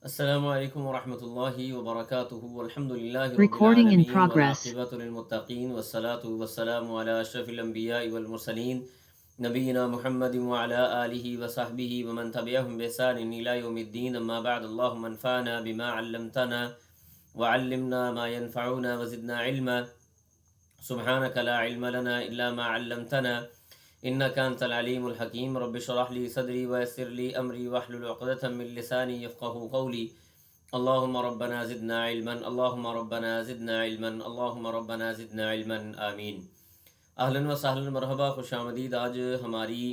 السلام علیکم ورحمۃ اللہ وبرکاتہ الحمد للہ رب Recording in العالمین progress. والعاقبۃ للمتقین والصلاة والسلام علی اشرف الانبیاء والمرسلین نبینا محمد وعلی آلہ وصحبہ ومن تبعہم بإحسان الی یوم الدین اما بعد اللہم انفعنا بما علمتنا وعلمنا ما ينفعنا وزدنا علما سبحانک لا علم لنا الا ما علمتنا انک انت العلیم الحکیم رب اشرح لی صدری ویسر لی امری واحلل عقدۃ من لسانی یفقهوا قولی اللہم ربنا زدنا علما اللہم ربنا زدنا علما اللہم ربنا زدنا علما آمین۔ اہلا و سہلا مرحبا، خوش آمدید۔ آج ہماری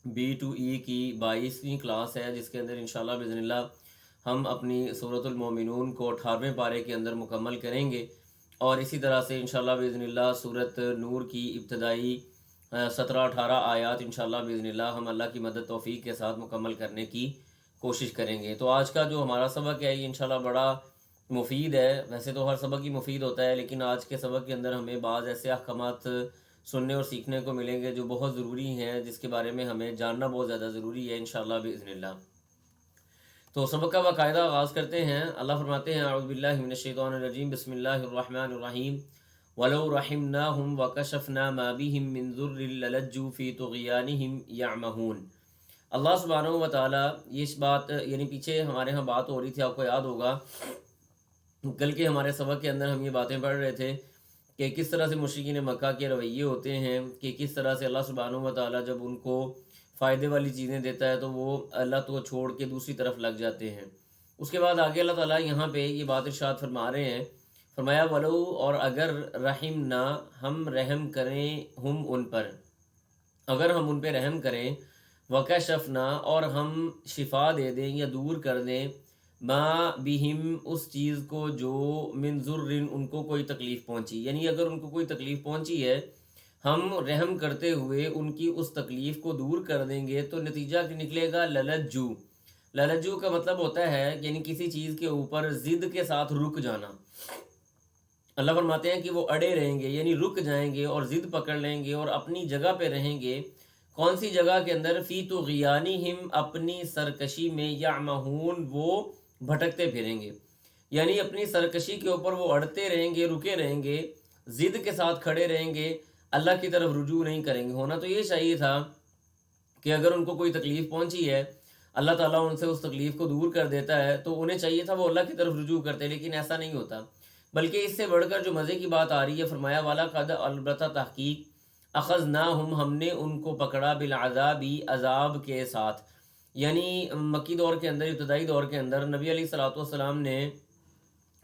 بی ٹو ای کی 22ویں کلاس ہے، جس کے اندر انشاءاللہ باذن اللہ ہم اپنی سورۃ المومنون کو 18ویں پارے کے اندر مکمل کریں گے، اور اسی طرح سے انشاءاللہ باذن اللہ سورۃ نور کی ابتدائی 17-18 آیات انشاءاللہ باذن اللہ ہم اللہ کی مدد توفیق کے ساتھ مکمل کرنے کی کوشش کریں گے۔ تو آج کا جو ہمارا سبق ہے یہ انشاءاللہ بڑا مفید ہے۔ ویسے تو ہر سبق ہی مفید ہوتا ہے، لیکن آج کے سبق کے اندر ہمیں بعض ایسے احکامات سننے اور سیکھنے کو ملیں گے جو بہت ضروری ہیں، جس کے بارے میں ہمیں جاننا بہت زیادہ ضروری ہے انشاءاللہ باذن اللہ۔ تو سبق کا باقاعدہ آغاز کرتے ہیں۔ اللہ فرماتے ہیں اعوذ باللہ من الشیطان الرجیم، بسم اللہ الرحمن الرحیم، وَلَوْ رَحِمْنَاهُمْ وَكَشَفْنَا مَا بِهِمْ مِنْ ضُرٍّ لَلَجُّوا فِي طُغْيَانِهِمْ يَعْمَهُونَ۔ اللہ سبحانہ و تعالیٰ یہ بات یعنی پیچھے ہمارے ہاں بات ہو رہی تھی، آپ کو یاد ہوگا کل کے ہمارے سبق کے اندر ہم یہ باتیں پڑھ رہے تھے کہ کس طرح سے مشرکین مکہ کے رویے ہوتے ہیں، کہ کس طرح سے اللہ سبحانہ و تعالیٰ جب ان کو فائدے والی چیزیں دیتا ہے تو وہ اللہ کو چھوڑ کے دوسری طرف لگ جاتے ہیں۔ اس کے بعد آگے اللہ تعالیٰ یہاں پہ یہ بات ارشاد فرما رہے ہیں، فرمایا ولو، اور اگر رحمنا، ہم رحم کریں، ہم ان پر، اگر ہم ان پہ رحم کریں، وکشفنا، اور ہم شفا دے دیں یا دور کر دیں، ما بہم، اس چیز کو جو من ضرٍ، ان کو کوئی تکلیف پہنچی، یعنی اگر ان کو کوئی تکلیف پہنچی ہے ہم رحم کرتے ہوئے ان کی اس تکلیف کو دور کر دیں گے تو نتیجہ نکلے گا للجو۔ للجو کا مطلب ہوتا ہے یعنی کسی چیز کے اوپر ضد کے ساتھ رک جانا۔ اللہ فرماتے ہیں کہ وہ اڑے رہیں گے، یعنی رک جائیں گے اور ضد پکڑ لیں گے اور اپنی جگہ پہ رہیں گے۔ کون سی جگہ کے اندر؟ فی طغیانہم، اپنی سرکشی میں، یعمہون، وہ بھٹکتے پھریں گے، یعنی اپنی سرکشی کے اوپر وہ اڑتے رہیں گے، رکے رہیں گے، ضد کے ساتھ کھڑے رہیں گے، اللہ کی طرف رجوع نہیں کریں گے۔ ہونا تو یہ چاہیے تھا کہ اگر ان کو کوئی تکلیف پہنچی ہے، اللہ تعالیٰ ان سے اس تکلیف کو دور کر دیتا ہے تو انہیں چاہیے تھا وہ اللہ کی طرف رجوع کرتے، لیکن ایسا نہیں ہوتا۔ بلکہ اس سے بڑھ کر جو مزے کی بات آ رہی ہے، فرمایا والا قد، البتہ تحقیق، اخذناہم، ہم نے ان کو پکڑا، بالعذابی، عذاب کے ساتھ۔ یعنی مکی دور کے اندر، ابتدائی دور کے اندر نبی علیہ الصلوۃ والسلام نے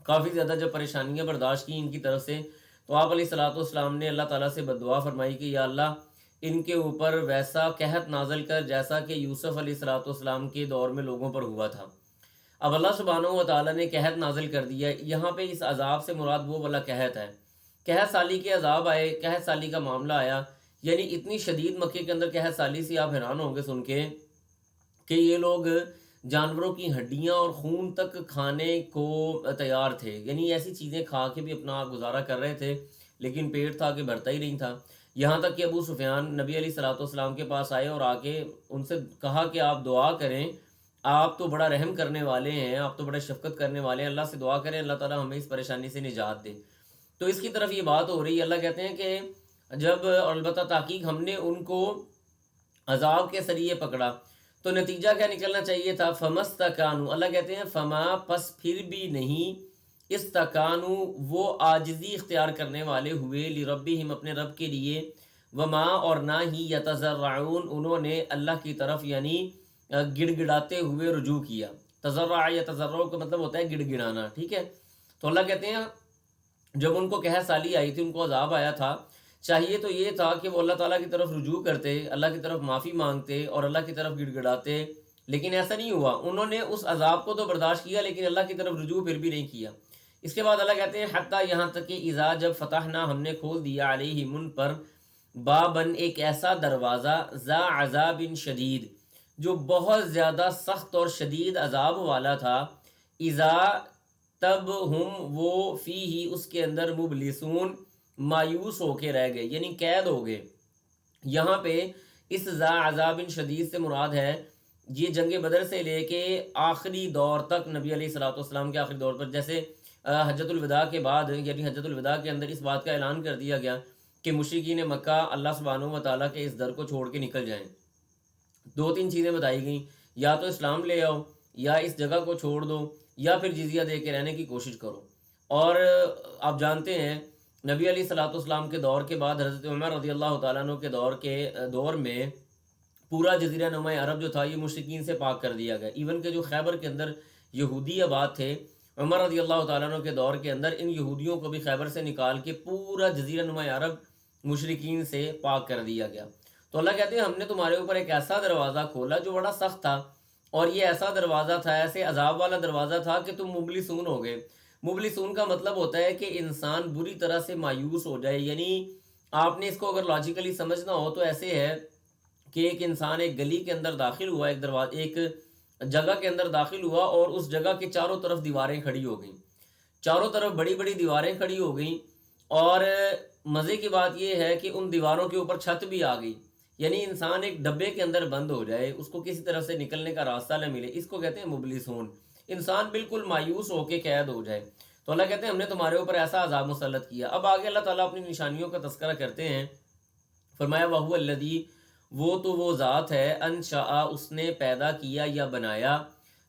کافی زیادہ جب پریشانیاں برداشت کی ان کی طرف سے، تو آپ علیہ الصلوۃ والسلام نے اللہ تعالیٰ سے بددعا فرمائی کہ یا اللہ ان کے اوپر ویسا قحط نازل کر جیسا کہ یوسف علیہ الصلوۃ والسلام کے دور میں لوگوں پر ہوا تھا۔ اب اللہ سبحانہ و تعالیٰ نے قحط نازل کر دیا۔ یہاں پہ اس عذاب سے مراد وہ والا قحط ہے، قحط سالی کے عذاب آئے، قحط سالی کا معاملہ آیا، یعنی اتنی شدید مکے کے اندر قحط سالی سے آپ حیران ہوں گے سن کے کہ یہ لوگ جانوروں کی ہڈیاں اور خون تک کھانے کو تیار تھے، یعنی ایسی چیزیں کھا کے بھی اپنا گزارا کر رہے تھے، لیکن پیٹ تھا کہ بھرتا ہی نہیں تھا۔ یہاں تک کہ ابو سفیان نبی علیہ الصلوۃ والسلام کے پاس آئے اور آ کے ان سے کہا کہ آپ دعا کریں، آپ تو بڑا رحم کرنے والے ہیں، آپ تو بڑے شفقت کرنے والے ہیں، اللہ سے دعا کریں اللہ تعالیٰ ہمیں اس پریشانی سے نجات دے۔ تو اس کی طرف یہ بات ہو رہی ہے۔ اللہ کہتے ہیں کہ جب، اور البتہ تحقیق، ہم نے ان کو عذاب کے ذریعے پکڑا تو نتیجہ کیا نکلنا چاہیے تھا؟ فمستکانوا، اللہ کہتے ہیں فما، پس پھر بھی نہیں، استکانوا، وہ عاجزی اختیار کرنے والے ہوئے، لربہم، اپنے رب کے لیے، وما، اور نہ ہی، یتضرعون، انہوں نے اللہ کی طرف یعنی گڑ گڑاتے ہوئے رجوع کیا۔ تضرع یا تضرع کا مطلب ہوتا ہے گڑ گڑانا، ٹھیک ہے؟ تو اللہ کہتے ہیں جب ان کو قحط سالی آئی تھی، ان کو عذاب آیا تھا، چاہیے تو یہ تھا کہ وہ اللہ تعالیٰ کی طرف رجوع کرتے، اللہ کی طرف معافی مانگتے اور اللہ کی طرف گڑ گڑاتے، لیکن ایسا نہیں ہوا۔ انہوں نے اس عذاب کو تو برداشت کیا لیکن اللہ کی طرف رجوع پھر بھی نہیں کیا۔ اس کے بعد اللہ کہتے ہیں حتیٰ، یہاں تک کہ اذا، جب فتحنا، ہم نے کھول دیا، علیہم، ان پر، بابن، ایک ایسا دروازہ، ذا عذاب شدید، جو بہت زیادہ سخت اور شدید عذاب والا تھا، اذا، تب، ہم، وہ، فی ہی، اس کے اندر، مبلسون، مایوس ہو کے رہ گئے، یعنی قید ہو گئے۔ یہاں پہ اس ذا عذاب شدید سے مراد ہے یہ جنگ بدر سے لے کے آخری دور تک نبی علیہ الصلوۃ والسلام کے آخری دور پر، جیسے حجۃ الوداع کے بعد یعنی حجۃ الوداع کے اندر اس بات کا اعلان کر دیا گیا کہ مشرکین مکہ اللہ سبحانہ و تعالیٰ کے اس در کو چھوڑ کے نکل جائیں. 2-3 چیزیں بتائی گئیں، یا تو اسلام لے آؤ، یا اس جگہ کو چھوڑ دو، یا پھر جزیہ دے کے رہنے کی کوشش کرو. اور آپ جانتے ہیں نبی علیہ الصلوۃ والسلام کے دور کے بعد حضرت عمر رضی اللہ تعالیٰ عنہ کے دور میں پورا جزیرہ نما عرب جو تھا یہ مشرکین سے پاک کر دیا گیا. ایون کہ جو خیبر کے اندر یہودی آباد تھے، عمر رضی اللہ تعالیٰ عنہ کے دور کے اندر ان یہودیوں کو بھی خیبر سے نکال کے پورا جزیرہ نما عرب مشرکین سے پاک کر دیا گیا. تو اللہ کہتے ہیں ہم نے تمہارے اوپر ایک ایسا دروازہ کھولا جو بڑا سخت تھا، اور یہ ایسا دروازہ تھا، ایسے عذاب والا دروازہ تھا کہ تم مبلسون ہو گئے. مبلسون کا مطلب ہوتا ہے کہ انسان بری طرح سے مایوس ہو جائے. یعنی آپ نے اس کو اگر لاجیکلی سمجھنا ہو تو ایسے ہے کہ ایک انسان ایک گلی کے اندر داخل ہوا، ایک جگہ کے اندر داخل ہوا، اور اس جگہ کے چاروں طرف دیواریں کھڑی ہو گئیں، چاروں طرف بڑی بڑی دیواریں کھڑی ہو گئیں. اور مزے کی بات یہ ہے کہ ان دیواروں کے اوپر چھت بھی آ گئی. یعنی انسان ایک ڈبے کے اندر بند ہو جائے، اس کو کسی طرح سے نکلنے کا راستہ نہ ملے، اس کو کہتے ہیں مبلسون. انسان بالکل مایوس ہو کے قید ہو جائے. تو اللہ کہتے ہیں ہم نے تمہارے اوپر ایسا عذاب مسلط کیا. اب آگے اللہ تعالیٰ اپنی نشانیوں کا تذکرہ کرتے ہیں. فرمایا وَهُوَ الَّذِي، وہ ذات ہے، انشاء، اس نے پیدا کیا یا بنایا،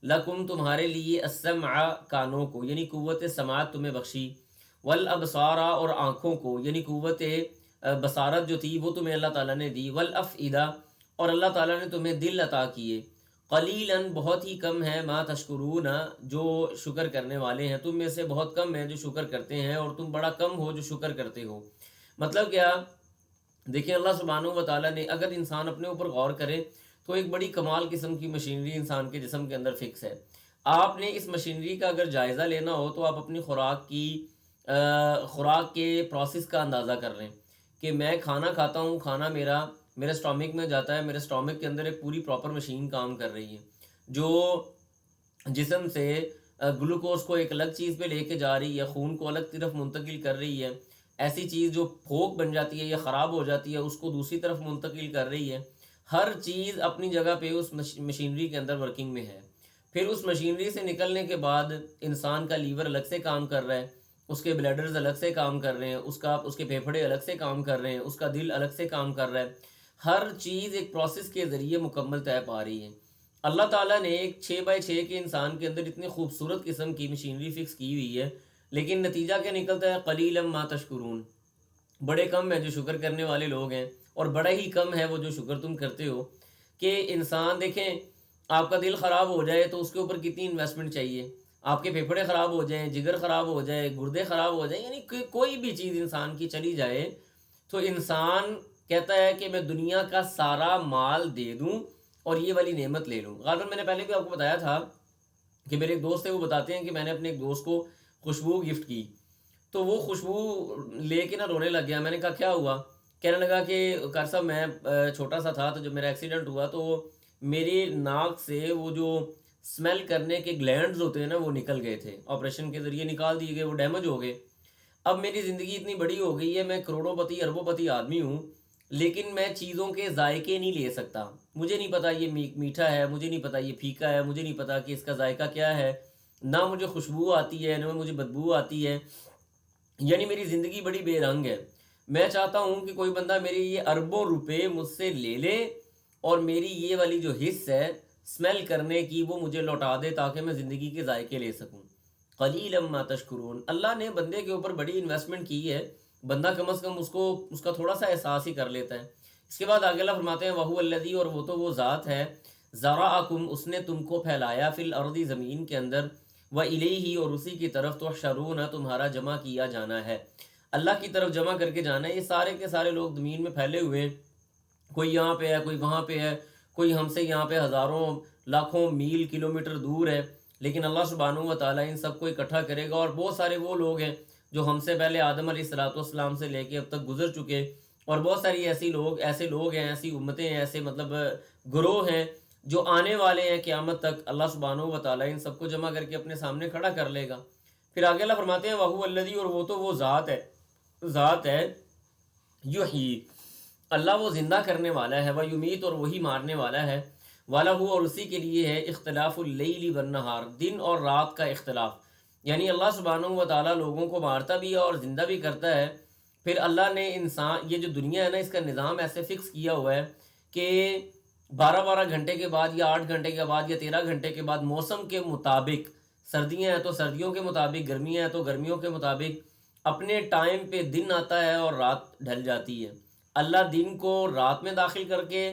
لکم، تمہارے لیے، السمع، کانوں کو، یعنی قوت سماعت تمہیں بخشی، والابصار، اور آنکھوں کو، یعنی قوت بصارت جو تھی وہ تمہیں اللہ تعالیٰ نے دی، والافئدہ، اور اللہ تعالیٰ نے تمہیں دل عطا کیے. قلیلاً، بہت ہی کم ہے، ما تشکرون، جو شکر کرنے والے ہیں. تم میں سے بہت کم ہیں جو شکر کرتے ہیں، اور تم بڑا کم ہو جو شکر کرتے ہو. مطلب کیا؟ دیکھیں اللہ سبحانہ و تعالیٰ نے، اگر انسان اپنے اوپر غور کرے تو ایک بڑی کمال قسم کی مشینری انسان کے جسم کے اندر فکس ہے. آپ نے اس مشینری کا اگر جائزہ لینا ہو تو آپ اپنی خوراک کے پروسیس کا اندازہ کر لیں کہ میں کھانا کھاتا ہوں، کھانا میرے سٹامک میں جاتا ہے، میرے سٹامک کے اندر ایک پوری پراپر مشین کام کر رہی ہے جو جسم سے گلوکوز کو ایک الگ چیز پہ لے کے جا رہی ہے، خون کو الگ طرف منتقل کر رہی ہے. ایسی چیز جو پھوک بن جاتی ہے یا خراب ہو جاتی ہے اس کو دوسری طرف منتقل کر رہی ہے. ہر چیز اپنی جگہ پہ اس مشینری کے اندر ورکنگ میں ہے. پھر اس مشینری سے نکلنے کے بعد انسان کا لیور الگ سے کام کر رہا ہے، اس کے بلیڈرز الگ سے کام کر رہے ہیں، اس کے پھیپھڑے الگ سے کام کر رہے ہیں، اس کا دل الگ سے کام کر رہا ہے. ہر چیز ایک پروسیس کے ذریعے مکمل طے پا رہی ہے. اللہ تعالیٰ نے ایک 6x6 کے انسان کے اندر اتنی خوبصورت قسم کی مشینری فکس کی ہوئی ہے، لیکن نتیجہ کیا نکلتا ہے؟ قلیلا ما تشکرون، بڑے کم ہیں جو شکر کرنے والے لوگ ہیں، اور بڑا ہی کم ہے وہ جو شکر تم کرتے ہو. کہ انسان دیکھیں، آپ کا دل خراب ہو جائے تو اس کے اوپر کتنی انویسٹمنٹ چاہیے، آپ کے پھیپھڑے خراب ہو جائیں، جگر خراب ہو جائے، گردے خراب ہو جائیں، یعنی کوئی بھی چیز انسان کی چلی جائے تو انسان کہتا ہے کہ میں دنیا کا سارا مال دے دوں اور یہ والی نعمت لے لوں. غالباً میں نے پہلے بھی آپ کو بتایا تھا کہ میرے ایک دوست ہیں، وہ بتاتے ہیں کہ میں نے اپنے ایک دوست کو خوشبو گفٹ کی تو وہ خوشبو لے کے نہ رونے لگ گیا. میں نے کہا کیا ہوا؟ کہنے لگا کہ کار صاحب میں چھوٹا سا تھا تو جب میرا ایکسیڈنٹ ہوا تو میری ناک سے وہ جو اسمیل کرنے کے گلینڈز ہوتے ہیں نا وہ نکل گئے تھے، آپریشن کے ذریعے نکال دیے گئے، وہ ڈیمیج ہو گئے. اب میری زندگی اتنی بڑی ہو گئی ہے، میں کروڑوں پتی اربوں پتی آدمی ہوں، لیکن میں چیزوں کے ذائقے نہیں لے سکتا. مجھے نہیں پتا یہ میٹھا ہے، مجھے نہیں پتا یہ پھیکا ہے، مجھے نہیں پتا کہ اس کا ذائقہ کیا ہے، نہ مجھے خوشبو آتی ہے نہ مجھے بدبو آتی ہے. یعنی میری زندگی بڑی بے رنگ ہے. میں چاہتا ہوں کہ کوئی بندہ میرے یہ اربوں روپے مجھ سے لے لے اور میری یہ والی جو حص ہے اسمیل کرنے کی وہ مجھے لوٹا دے تاکہ میں زندگی کے ذائقے لے سکوں. قلیلا ما تشکرون، اللہ نے بندے کے اوپر بڑی انویسٹمنٹ کی ہے، بندہ کم از کم اس کا تھوڑا سا احساس ہی کر لیتا ہے. اس کے بعد آگے اللہ فرماتے ہیں وَهُوَ الَّذِي، اور وہ تو وہ ذات ہے، ذَرَأَكُمْ، اس نے تم کو پھیلایا، فی الارض، زمین کے اندر، وَإِلَيْهِ، اور اسی کی طرف تحشرون، تمہارا جمع کیا جانا ہے، اللہ کی طرف جمع کر کے جانا ہے. یہ سارے کے سارے لوگ زمین میں پھیلے ہوئے ہیں، کوئی یہاں پہ ہے، کوئی وہاں پہ ہے، کوئی ہم سے یہاں پہ ہزاروں لاکھوں میل کلومیٹر دور ہے، لیکن اللہ سبحانہ و تعالیٰ ان سب کو اکٹھا کرے گا. اور بہت سارے وہ لوگ ہیں جو ہم سے پہلے آدم علیہ السلام سے لے کے اب تک گزر چکے، اور بہت ساری ایسے لوگ ہیں، ایسی امتیں ہیں، ایسے مطلب گروہ ہیں جو آنے والے ہیں قیامت تک. اللہ سبحانہ و تعالیٰ ان سب کو جمع کر کے اپنے سامنے کھڑا کر لے گا. پھر آگے اللہ فرماتے ہیں وَهُوَ الَّذِي، اور وہ تو وہ ذات ہے یحیی، اللہ وہ زندہ کرنے والا ہے، وَیُمِیت، اور وہی مارنے والا ہے، وَلَهُ اور اسی کے لیے ہے اختلاف اللیل والنہار، دن اور رات کا اختلاف، یعنی اللہ سبحانہ و تعالیٰ لوگوں کو مارتا بھی ہے اور زندہ بھی کرتا ہے۔ پھر اللہ نے انسان، یہ جو دنیا ہے نا، اس کا نظام ایسے فکس کیا ہوا ہے کہ 12 گھنٹے کے بعد یا 8 گھنٹے کے بعد یا 13 گھنٹے کے بعد موسم کے مطابق، سردیاں ہیں تو سردیوں کے مطابق، گرمیاں ہیں تو گرمیوں کے مطابق اپنے ٹائم پہ دن آتا ہے اور رات ڈھل جاتی ہے۔ اللہ دن کو رات میں داخل کر کے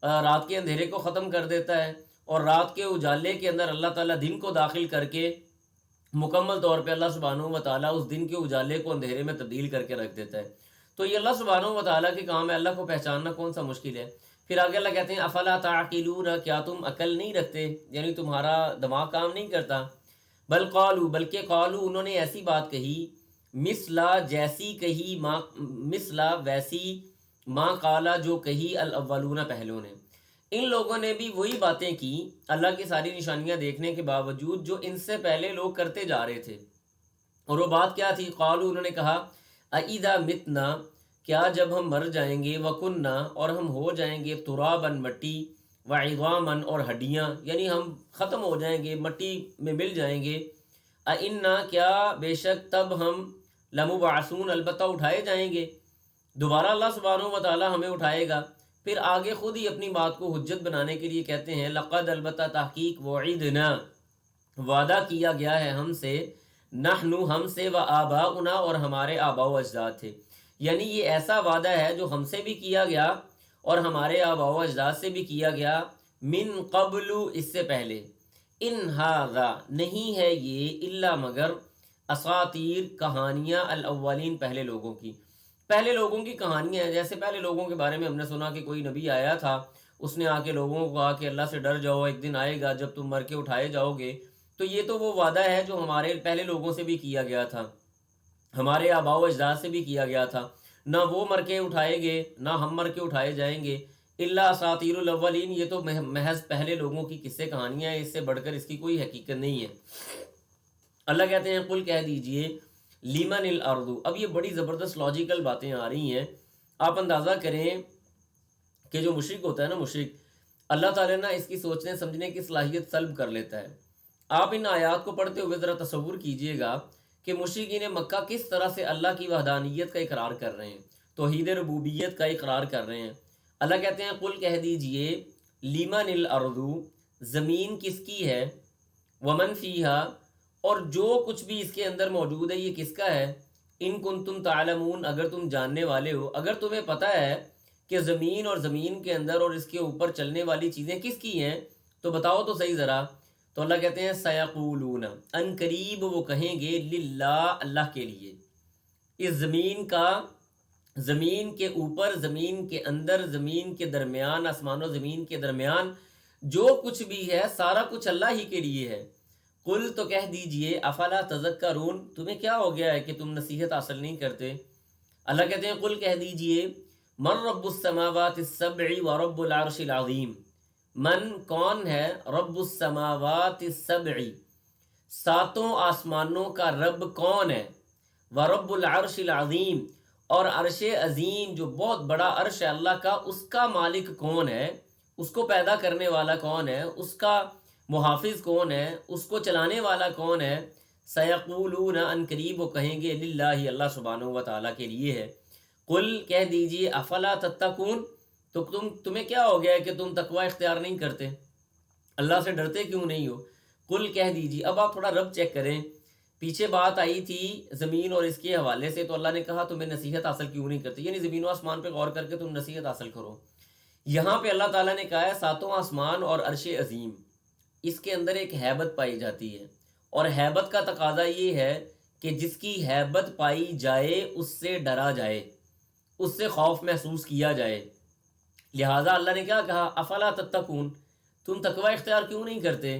رات کے اندھیرے کو ختم کر دیتا ہے، اور رات کے اجالے کے اندر اللہ تعالیٰ دن کو داخل کر کے مکمل طور پہ اللہ سبحانہ و تعالیٰ اس دن کے اجالے کو اندھیرے میں تبدیل کر کے رکھ دیتا ہے۔ تو یہ اللہ سبحانہ و تعالیٰ کے کام ہے، اللہ کو پہچاننا کون سا مشکل ہے۔ پھر آگے اللہ کہتے ہیں افلا تعقلون، کیا تم عقل نہیں رکھتے، یعنی تمہارا دماغ کام نہیں کرتا۔ بل قالوا، بلکہ قالوا انہوں نے ایسی بات کہی، مثلا جیسی کہی، ما مثلا ویسی، ما قالا جو کہی، الاولون پہلوں نے۔ ان لوگوں نے بھی وہی باتیں کی اللہ کی ساری نشانیاں دیکھنے کے باوجود جو ان سے پہلے لوگ کرتے جا رہے تھے۔ اور وہ بات کیا تھی؟ قالوا انہوں نے کہا، اَإِذَا مِتْنَا، کیا جب ہم مر جائیں گے، وَكُنَّا اور ہم ہو جائیں گے، تُرَابًا مٹی، وَعِظَامًا اور ہڈیاں، یعنی ہم ختم ہو جائیں گے، مٹی میں مل جائیں گے، اِنَّا کیا بے شک تب ہم لَمُبْعَثُونَ البتہ اٹھائے جائیں گے، دوبارہ اللہ سبحانہ و تعالیٰ ہمیں اٹھائے گا۔ پھر آگے خود ہی اپنی بات کو حجت بنانے کے لیے کہتے ہیں لقد البتہ تحقیق وعدنا وعدہ کیا گیا ہے ہم سے، نحن ہم سے، و آباؤنا اور ہمارے آباء و اجداد تھے، یعنی یہ ایسا وعدہ ہے جو ہم سے بھی کیا گیا اور ہمارے آباء و اجداد سے بھی کیا گیا، من قبل اس سے پہلے، ان ھذا نہیں ہے یہ، الا مگر، اساطیر کہانیاں، الاولین پہلے لوگوں کی، پہلے لوگوں کی کہانیاں ہیں۔ جیسے پہلے لوگوں کے بارے میں ہم نے سنا کہ کوئی نبی آیا تھا، اس نے آ کے لوگوں کو کہا کہ اللہ سے ڈر جاؤ، ایک دن آئے گا جب تم مر کے اٹھائے جاؤ گے۔ تو یہ تو وہ وعدہ ہے جو ہمارے پہلے لوگوں سے بھی کیا گیا تھا، ہمارے آباء و اجداد سے بھی کیا گیا تھا، نہ وہ مر کے اٹھائے گے نہ ہم مر کے اٹھائے جائیں گے، الا اساطیر الاولین، یہ تو محض پہلے لوگوں کی قصے کہانیاں ہیں، اس سے بڑھ کر اس کی کوئی حقیقت نہیں ہے۔ اللہ کہتے ہیں قل کہہ دیجئے، لیمن الارض، اب یہ بڑی زبردست لاجیکل باتیں آ رہی ہیں۔ آپ اندازہ کریں کہ جو مشرک ہوتا ہے نا، مشرک، اللہ تعالیٰ نا اس کی سوچنے سمجھنے کی صلاحیت سلب کر لیتا ہے۔ آپ ان آیات کو پڑھتے ہوئے ذرا تصور کیجئے گا کہ مشرکین مکہ کس طرح سے اللہ کی وحدانیت کا اقرار کر رہے ہیں، توحید ربوبیت کا اقرار کر رہے ہیں۔ اللہ کہتے ہیں قل کہہ دیجئے، لیمن الارض، زمین کس کی ہے، ومن فیہا اور جو کچھ بھی اس کے اندر موجود ہے یہ کس کا ہے، ان کنتم تعلمون اگر تم جاننے والے ہو، اگر تمہیں پتہ ہے کہ زمین اور زمین کے اندر اور اس کے اوپر چلنے والی چیزیں کس کی ہیں تو بتاؤ تو صحیح ذرا۔ تو اللہ کہتے ہیں سیقولون، ان قریب وہ کہیں گے، للہ اللہ کے لیے، اس زمین کا، زمین کے اوپر، زمین کے اندر، زمین کے درمیان، آسمان و زمین کے درمیان جو کچھ بھی ہے سارا کچھ اللہ ہی کے لیے ہے۔ قل تو کہہ دیجئے، افلا تذکرون، تمہیں کیا ہو گیا ہے کہ تم نصیحت حاصل نہیں کرتے۔ اللہ کہتے ہیں قل کہہ دیجئے، من رب السماوات السبع و رب العرش العظیم، من کون ہے، رب السماوات السبع ساتوں آسمانوں کا رب کون ہے، و رب العرش العظیم اور عرش عظیم جو بہت بڑا عرش ہے اللہ کا، اس کا مالک کون ہے، اس کو پیدا کرنے والا کون ہے، اس کا محافظ کون ہے، اس کو چلانے والا کون ہے۔ سیقولون ان قریب وہ کہیں گے، للہ اللہ سبحانہ و تعالیٰ کے لیے ہے۔ قل کہہ دیجئے، افلا تتقون، تو تمہیں کیا ہو گیا ہے کہ تم تقوی اختیار نہیں کرتے، اللہ سے ڈرتے کیوں نہیں ہو۔ قل کہہ دیجئے، اب آپ تھوڑا رب چیک کریں، پیچھے بات آئی تھی زمین اور اس کے حوالے سے، تو اللہ نے کہا تمہیں نصیحت حاصل کیوں نہیں کرتے، یعنی زمین و آسمان پہ غور کر کے تم نصیحت حاصل کرو۔ یہاں پہ اللہ تعالیٰ نے کہا ہے ساتوں آسمان اور عرش عظیم، اس کے اندر ایک ہیبت پائی جاتی ہے، اور ہیبت کا تقاضا یہ ہے کہ جس کی ہیبت پائی جائے اس سے ڈرا جائے، اس سے خوف محسوس کیا جائے۔ لہٰذا اللہ نے کیا کہا، افلا تتقون، تم تقوی اختیار کیوں نہیں کرتے۔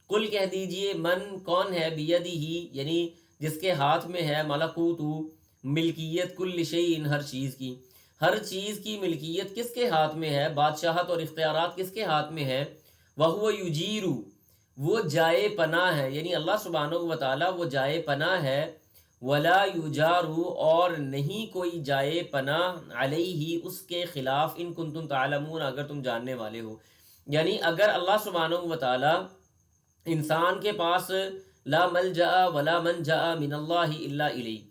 قل کہہ دیجئے، من کون ہے، بیدہ یعنی جس کے ہاتھ میں ہے، ملکوت ملکیت، کل شیء ہر چیز کی، ہر چیز کی ملکیت کس کے ہاتھ میں ہے، بادشاہت اور اختیارات کس کے ہاتھ میں ہے، وَهُوَ يُجِيرُ وہ جائے پناہ ہے، یعنی اللہ سبحانہ و تعالیٰ وہ جائے پناہ ہے، وَلَا يُجَارُ اور نہیں کوئی جائے پناہ، علیہ اس کے خلاف، ان کنتم تعلمون اگر تم جاننے والے ہو۔ یعنی اگر اللہ سبحانہ و تعالی انسان کے پاس لا ملجا ولا منجا من اللہ الا الیہ،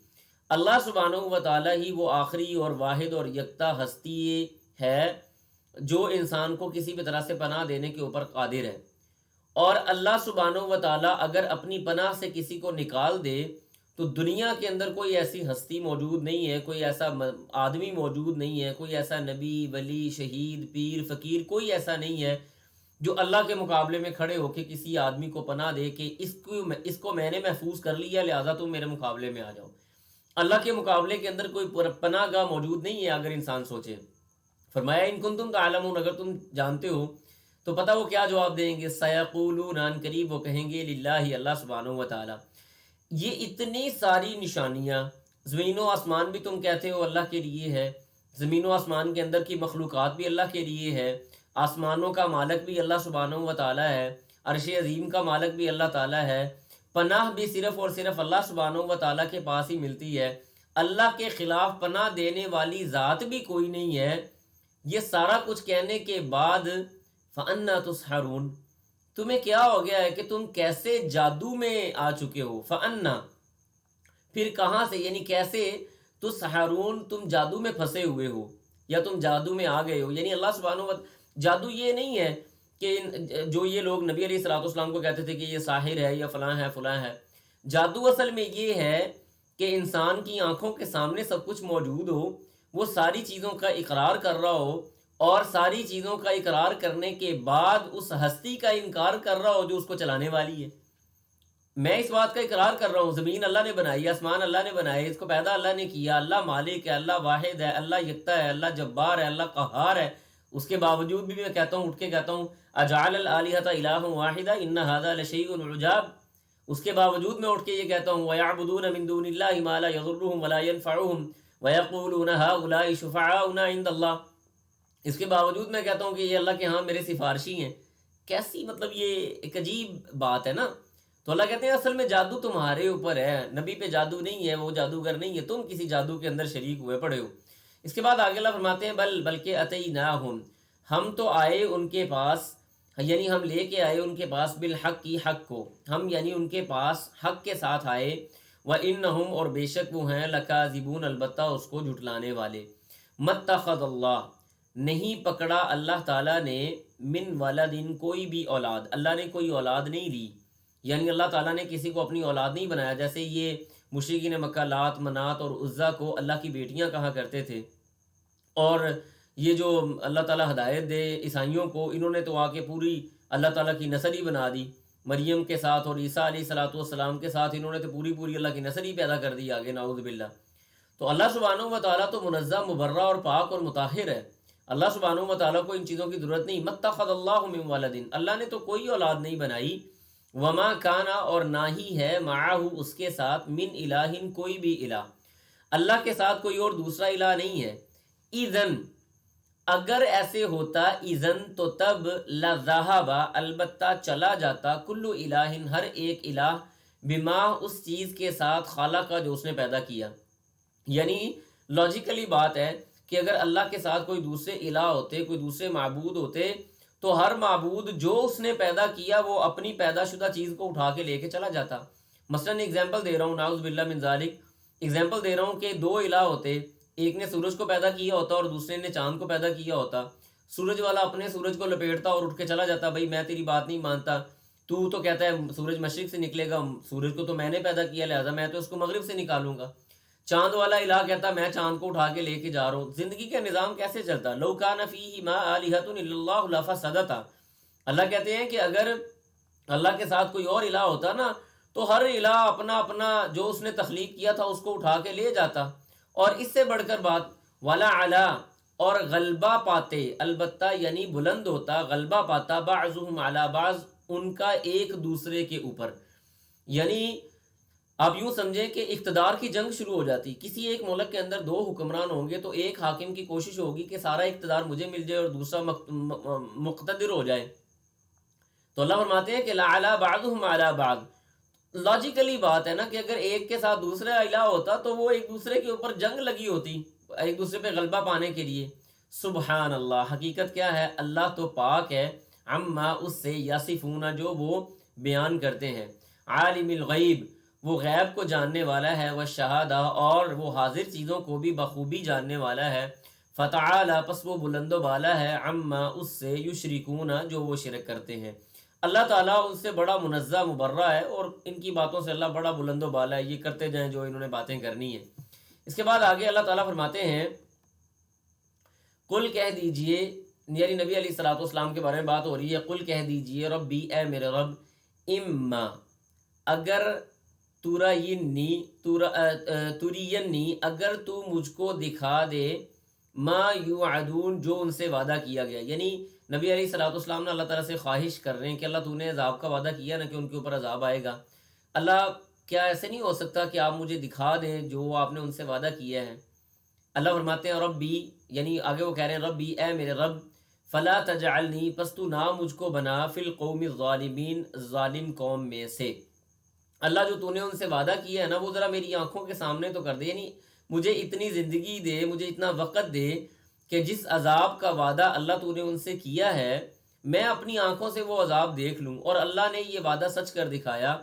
اللہ سبحانہ و تعالی ہی وہ آخری اور واحد اور یکتا ہستی ہے جو انسان کو کسی بھی طرح سے پناہ دینے کے اوپر قادر ہے، اور اللہ سبحانہ و تعالی اگر اپنی پناہ سے کسی کو نکال دے تو دنیا کے اندر کوئی ایسی ہستی موجود نہیں ہے، کوئی ایسا آدمی موجود نہیں ہے، کوئی ایسا نبی ولی شہید پیر فقیر کوئی ایسا نہیں ہے جو اللہ کے مقابلے میں کھڑے ہو کے کسی آدمی کو پناہ دے کہ اس کو میں نے محفوظ کر لیا لہذا تم میرے مقابلے میں آ جاؤ۔ اللہ کے مقابلے کے اندر کوئی پناہ گاہ موجود نہیں ہے اگر انسان سوچے۔ فرمایا ان کنتم تعلمون، اگر تم جانتے ہو تو پتہ وہ کیا جواب دیں گے، سیقولون، ان قریب وہ کہیں گے، للہ، اللہ سبحانہ و تعالی۔ یہ اتنی ساری نشانیاں، زمین و آسمان بھی تم کہتے ہو اللہ کے لیے ہے، زمین و آسمان کے اندر کی مخلوقات بھی اللہ کے لیے ہے، آسمانوں کا مالک بھی اللہ سبحانہ و تعالی ہے، عرش عظیم کا مالک بھی اللہ تعالی ہے، پناہ بھی صرف اور صرف اللہ سبحانہ و تعالی کے پاس ہی ملتی ہے، اللہ کے خلاف پناہ دینے والی ذات بھی کوئی نہیں ہے، یہ سارا کچھ کہنے کے بعد فَأَنَّا تُسْحَرُونَ، تمہیں کیا ہو گیا ہے کہ تم کیسے جادو میں آ چکے ہو، فَأَنَّا، پھر کہاں سے، یعنی کیسے، تُسْحَرُونَ، تم جادو میں پھنسے ہوئے ہو یا تم جادو میں آ گئے ہو۔ یعنی اللہ سبحانہ و جادو یہ نہیں ہے کہ جو یہ لوگ نبی علیہ الصلوۃ والسلام کو کہتے تھے کہ یہ ساحر ہے یا فلاں ہے فلاں ہے، جادو اصل میں یہ ہے کہ انسان کی آنکھوں کے سامنے سب کچھ موجود ہو، وہ ساری چیزوں کا اقرار کر رہا ہو، اور ساری چیزوں کا اقرار کرنے کے بعد اس ہستی کا انکار کر رہا ہو جو اس کو چلانے والی ہے۔ میں اس بات کا اقرار کر رہا ہوں زمین اللہ نے بنائی، آسمان اللہ نے بنائے، اس کو پیدا اللہ نے کیا، اللہ مالک ہے، اللہ واحد ہے، اللہ یکتا ہے، اللہ جبار ہے، اللہ قہار ہے، اس کے باوجود بھی میں کہتا ہوں، اٹھ کے کہتا ہوں اجعل الالہۃ الہ واحدہ ان ھذا لشیء عجاب، اس کے باوجود میں اٹھ کے یہ کہتا ہوں وَيَعْبُدُونَ مِن دُونِ اللَّهِ مَا لَا يَضُرُّهُمْ وَلَا يَنفَعُهُمْ وَيَقُولُونَ هَؤُلَاءِ شُفَعَاؤُنَا عِندَ اللَّهِ، اس کے باوجود میں کہتا ہوں کہ یہ اللہ کے ہاں میرے سفارشی ہیں۔ کیسی مطلب یہ ایک عجیب بات ہے نا۔ تو اللہ کہتے ہیں اصل میں جادو تمہارے اوپر ہے، نبی پہ جادو نہیں ہے، وہ جادوگر نہیں ہے، تم کسی جادو کے اندر شریک ہوئے پڑے ہو۔ اس کے بعد آگے اللہ فرماتے ہیں بلکہ اتیناہم، ہم تو آئے ان کے پاس، یعنی ہم لے کے آئے ان کے پاس بالحق کی حق کو، ہم یعنی ان کے پاس حق کے ساتھ آئے، وَإِنَّهُمْ، اور بے شک وہ ہیں، لَكَاذِبُونَ، البتہ اس کو جھٹلانے والے، مَتَّخَذَ اللہ، نہیں پکڑا اللہ تعالیٰ نے، من ولدن، کوئی بھی اولاد، اللہ نے کوئی اولاد نہیں لی، یعنی اللہ تعالیٰ نے کسی کو اپنی اولاد نہیں بنایا، جیسے یہ مشرکین مکہ لات منات اور عزا کو اللہ کی بیٹیاں کہا کرتے تھے، اور یہ جو اللہ تعالیٰ ہدایت دے عیسائیوں کو، انہوں نے تو آ کے پوری اللہ تعالیٰ کی نسل ہی بنا دی، مریم کے ساتھ اور عیسیٰ علیہ الصلوۃ والسلام کے ساتھ انہوں نے تو پوری اللہ کی نسل ہی پیدا کر دی آگے، نعوذ باللہ۔ تو اللہ سبحانہ و تعالیٰ تو منزہ مبرہ اور پاک اور مطہر ہے، اللہ سبحانہ و تعالیٰ کو ان چیزوں کی ضرورت نہیں۔ متخذ اللہ من ولد، اللہ نے تو کوئی اولاد نہیں بنائی، وما کانا، اور نہ ہی ہے، معہ، اس کے ساتھ، من الہ، کوئی بھی الہ، اللہ کے ساتھ کوئی اور دوسرا الہ نہیں ہے۔ اذن، اگر ایسے ہوتا، اذن تو تب، لذہب، البتہ چلا جاتا، کل الہ، ہر ایک الہ، بما، اس چیز کے ساتھ، خالق، جو اس نے پیدا کیا۔ یعنی لاجیکلی بات ہے کہ اگر اللہ کے ساتھ کوئی دوسرے الہ ہوتے، کوئی دوسرے معبود ہوتے، تو ہر معبود جو اس نے پیدا کیا وہ اپنی پیدا شدہ چیز کو اٹھا کے لے کے چلا جاتا۔ مثلا ایگزامپل دے رہا ہوں، نعوذ باللہ من ذالک، ایگزامپل دے رہا ہوں کہ دو الہ ہوتے، ایک نے سورج کو پیدا کیا ہوتا اور دوسرے نے چاند کو پیدا کیا ہوتا، سورج والا اپنے سورج کو لپیٹتا اور اٹھ کے چلا جاتا، بھائی میں تیری بات نہیں مانتا، تو کہتا ہے سورج مشرق سے نکلے گا، سورج کو تو میں نے پیدا کیا لہذا میں تو اس کو مغرب سے نکالوں گا۔ چاند والا الہ کہتا میں چاند کو اٹھا کے لے کے جا رہا ہوں۔ زندگی کا نظام کیسے چلتا؟ لو کان فیہ ما الہۃ الا اللہ لفسدتا، اللہ کہتے ہیں کہ اگر اللہ کے ساتھ کوئی اور الہ ہوتا نا تو ہر الہ اپنا اپنا جو اس نے تخلیق کیا تھا اس کو اٹھا کے لے جاتا۔ اور اس سے بڑھ کر بات، ولا علا، اور غلبہ پاتے، البتہ یعنی بلند ہوتا، غلبہ پاتا، بعضهم علی بعض، ان کا ایک دوسرے کے اوپر، یعنی آپ یوں سمجھیں کہ اقتدار کی جنگ شروع ہو جاتی۔ کسی ایک ملک کے اندر دو حکمران ہوں گے تو ایک حاکم کی کوشش ہوگی کہ سارا اقتدار مجھے مل جائے اور دوسرا مقتدر ہو جائے۔ تو اللہ فرماتے ہیں کہ لعلی بعضهم علی بعض، لاجیکلی بات ہے نا کہ اگر ایک کے ساتھ دوسرا الہ ہوتا تو وہ ایک دوسرے کے اوپر جنگ لگی ہوتی ایک دوسرے پہ غلبہ پانے کے لیے۔ سبحان اللہ، حقیقت کیا ہے، اللہ تو پاک ہے، عما اس سے، یصفون جو وہ بیان کرتے ہیں، عالم الغیب وہ غیب کو جاننے والا ہے، والشہادہ اور وہ حاضر چیزوں کو بھی بخوبی جاننے والا ہے، فتعالی پس وہ بلند و بالا ہے، عما اس سے، یشرکون جو وہ شرک کرتے ہیں۔ اللہ تعالیٰ ان سے بڑا منزہ مبرہ ہے، اور ان کی باتوں سے اللہ بڑا بلند و بالا ہے، یہ کرتے جائیں جو انہوں نے باتیں کرنی ہیں۔ اس کے بعد آگے اللہ تعالیٰ فرماتے ہیں قل کہہ دیجئے، یعنی نبی علیہ الصلوۃ والسلام کے بارے میں بات ہو رہی ہے، قل کہہ دیجئے ربی اے میرے رب، اما اگر ترینی اگر تو مجھ کو دکھا دے، ما یوعدون جو ان سے وعدہ کیا گیا، یعنی نبی علیہ الصلوۃ والسلام نے اللہ تعالیٰ سے خواہش کر رہے ہیں کہ اللہ تو نے عذاب کا وعدہ کیا نا کہ ان کے اوپر عذاب آئے گا، اللہ کیا ایسے نہیں ہو سکتا کہ آپ مجھے دکھا دیں جو آپ نے ان سے وعدہ کیا ہے؟ اللہ فرماتے ہیں ربی، یعنی آگے وہ کہہ رہے ہیں ربی اے میرے رب، فلا تجعلنی پس تو نہ مجھ کو بنا، فی القوم الظالمین ظالم قوم میں سے، اللہ جو تو نے ان سے وعدہ کیا ہے نا وہ ذرا میری آنکھوں کے سامنے تو کر دے، یعنی مجھے اتنی زندگی دے، مجھے اتنا وقت دے کہ جس عذاب کا وعدہ اللہ تو نے ان سے کیا ہے میں اپنی آنکھوں سے وہ عذاب دیکھ لوں۔ اور اللہ نے یہ وعدہ سچ کر دکھایا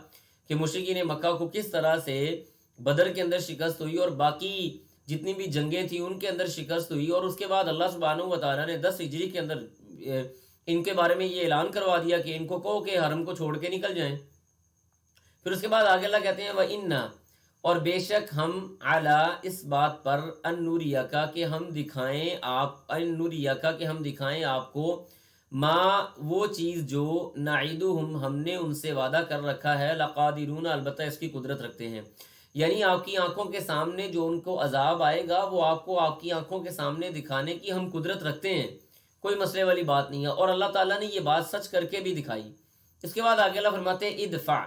کہ مشرکین مکہ کو کس طرح سے بدر کے اندر شکست ہوئی اور باقی جتنی بھی جنگیں تھیں ان کے اندر شکست ہوئی، اور اس کے بعد اللہ سبحانہ و تعالیٰ نے 10 ہجری کے اندر ان کے بارے میں یہ اعلان کروا دیا کہ ان کو کہو کہ حرم کو چھوڑ کے نکل جائیں۔ پھر اس کے بعد آگے اللہ کہتے ہیں وَإِنَّا اور بے شک ہم علی اس بات پر ان نوریکا کہ ہم دکھائیں آپ کو ما وہ چیز جو نعیدہم ہم نے ان سے وعدہ کر رکھا ہے، لقادرون البتہ اس کی قدرت رکھتے ہیں، یعنی آپ کی آنکھوں کے سامنے جو ان کو عذاب آئے گا وہ آپ کو آپ کی آنکھوں کے سامنے دکھانے کی ہم قدرت رکھتے ہیں، کوئی مسئلے والی بات نہیں ہے، اور اللہ تعالیٰ نے یہ بات سچ کر کے بھی دکھائی۔ اس کے بعد آگے اللہ فرماتے ہیں ادفع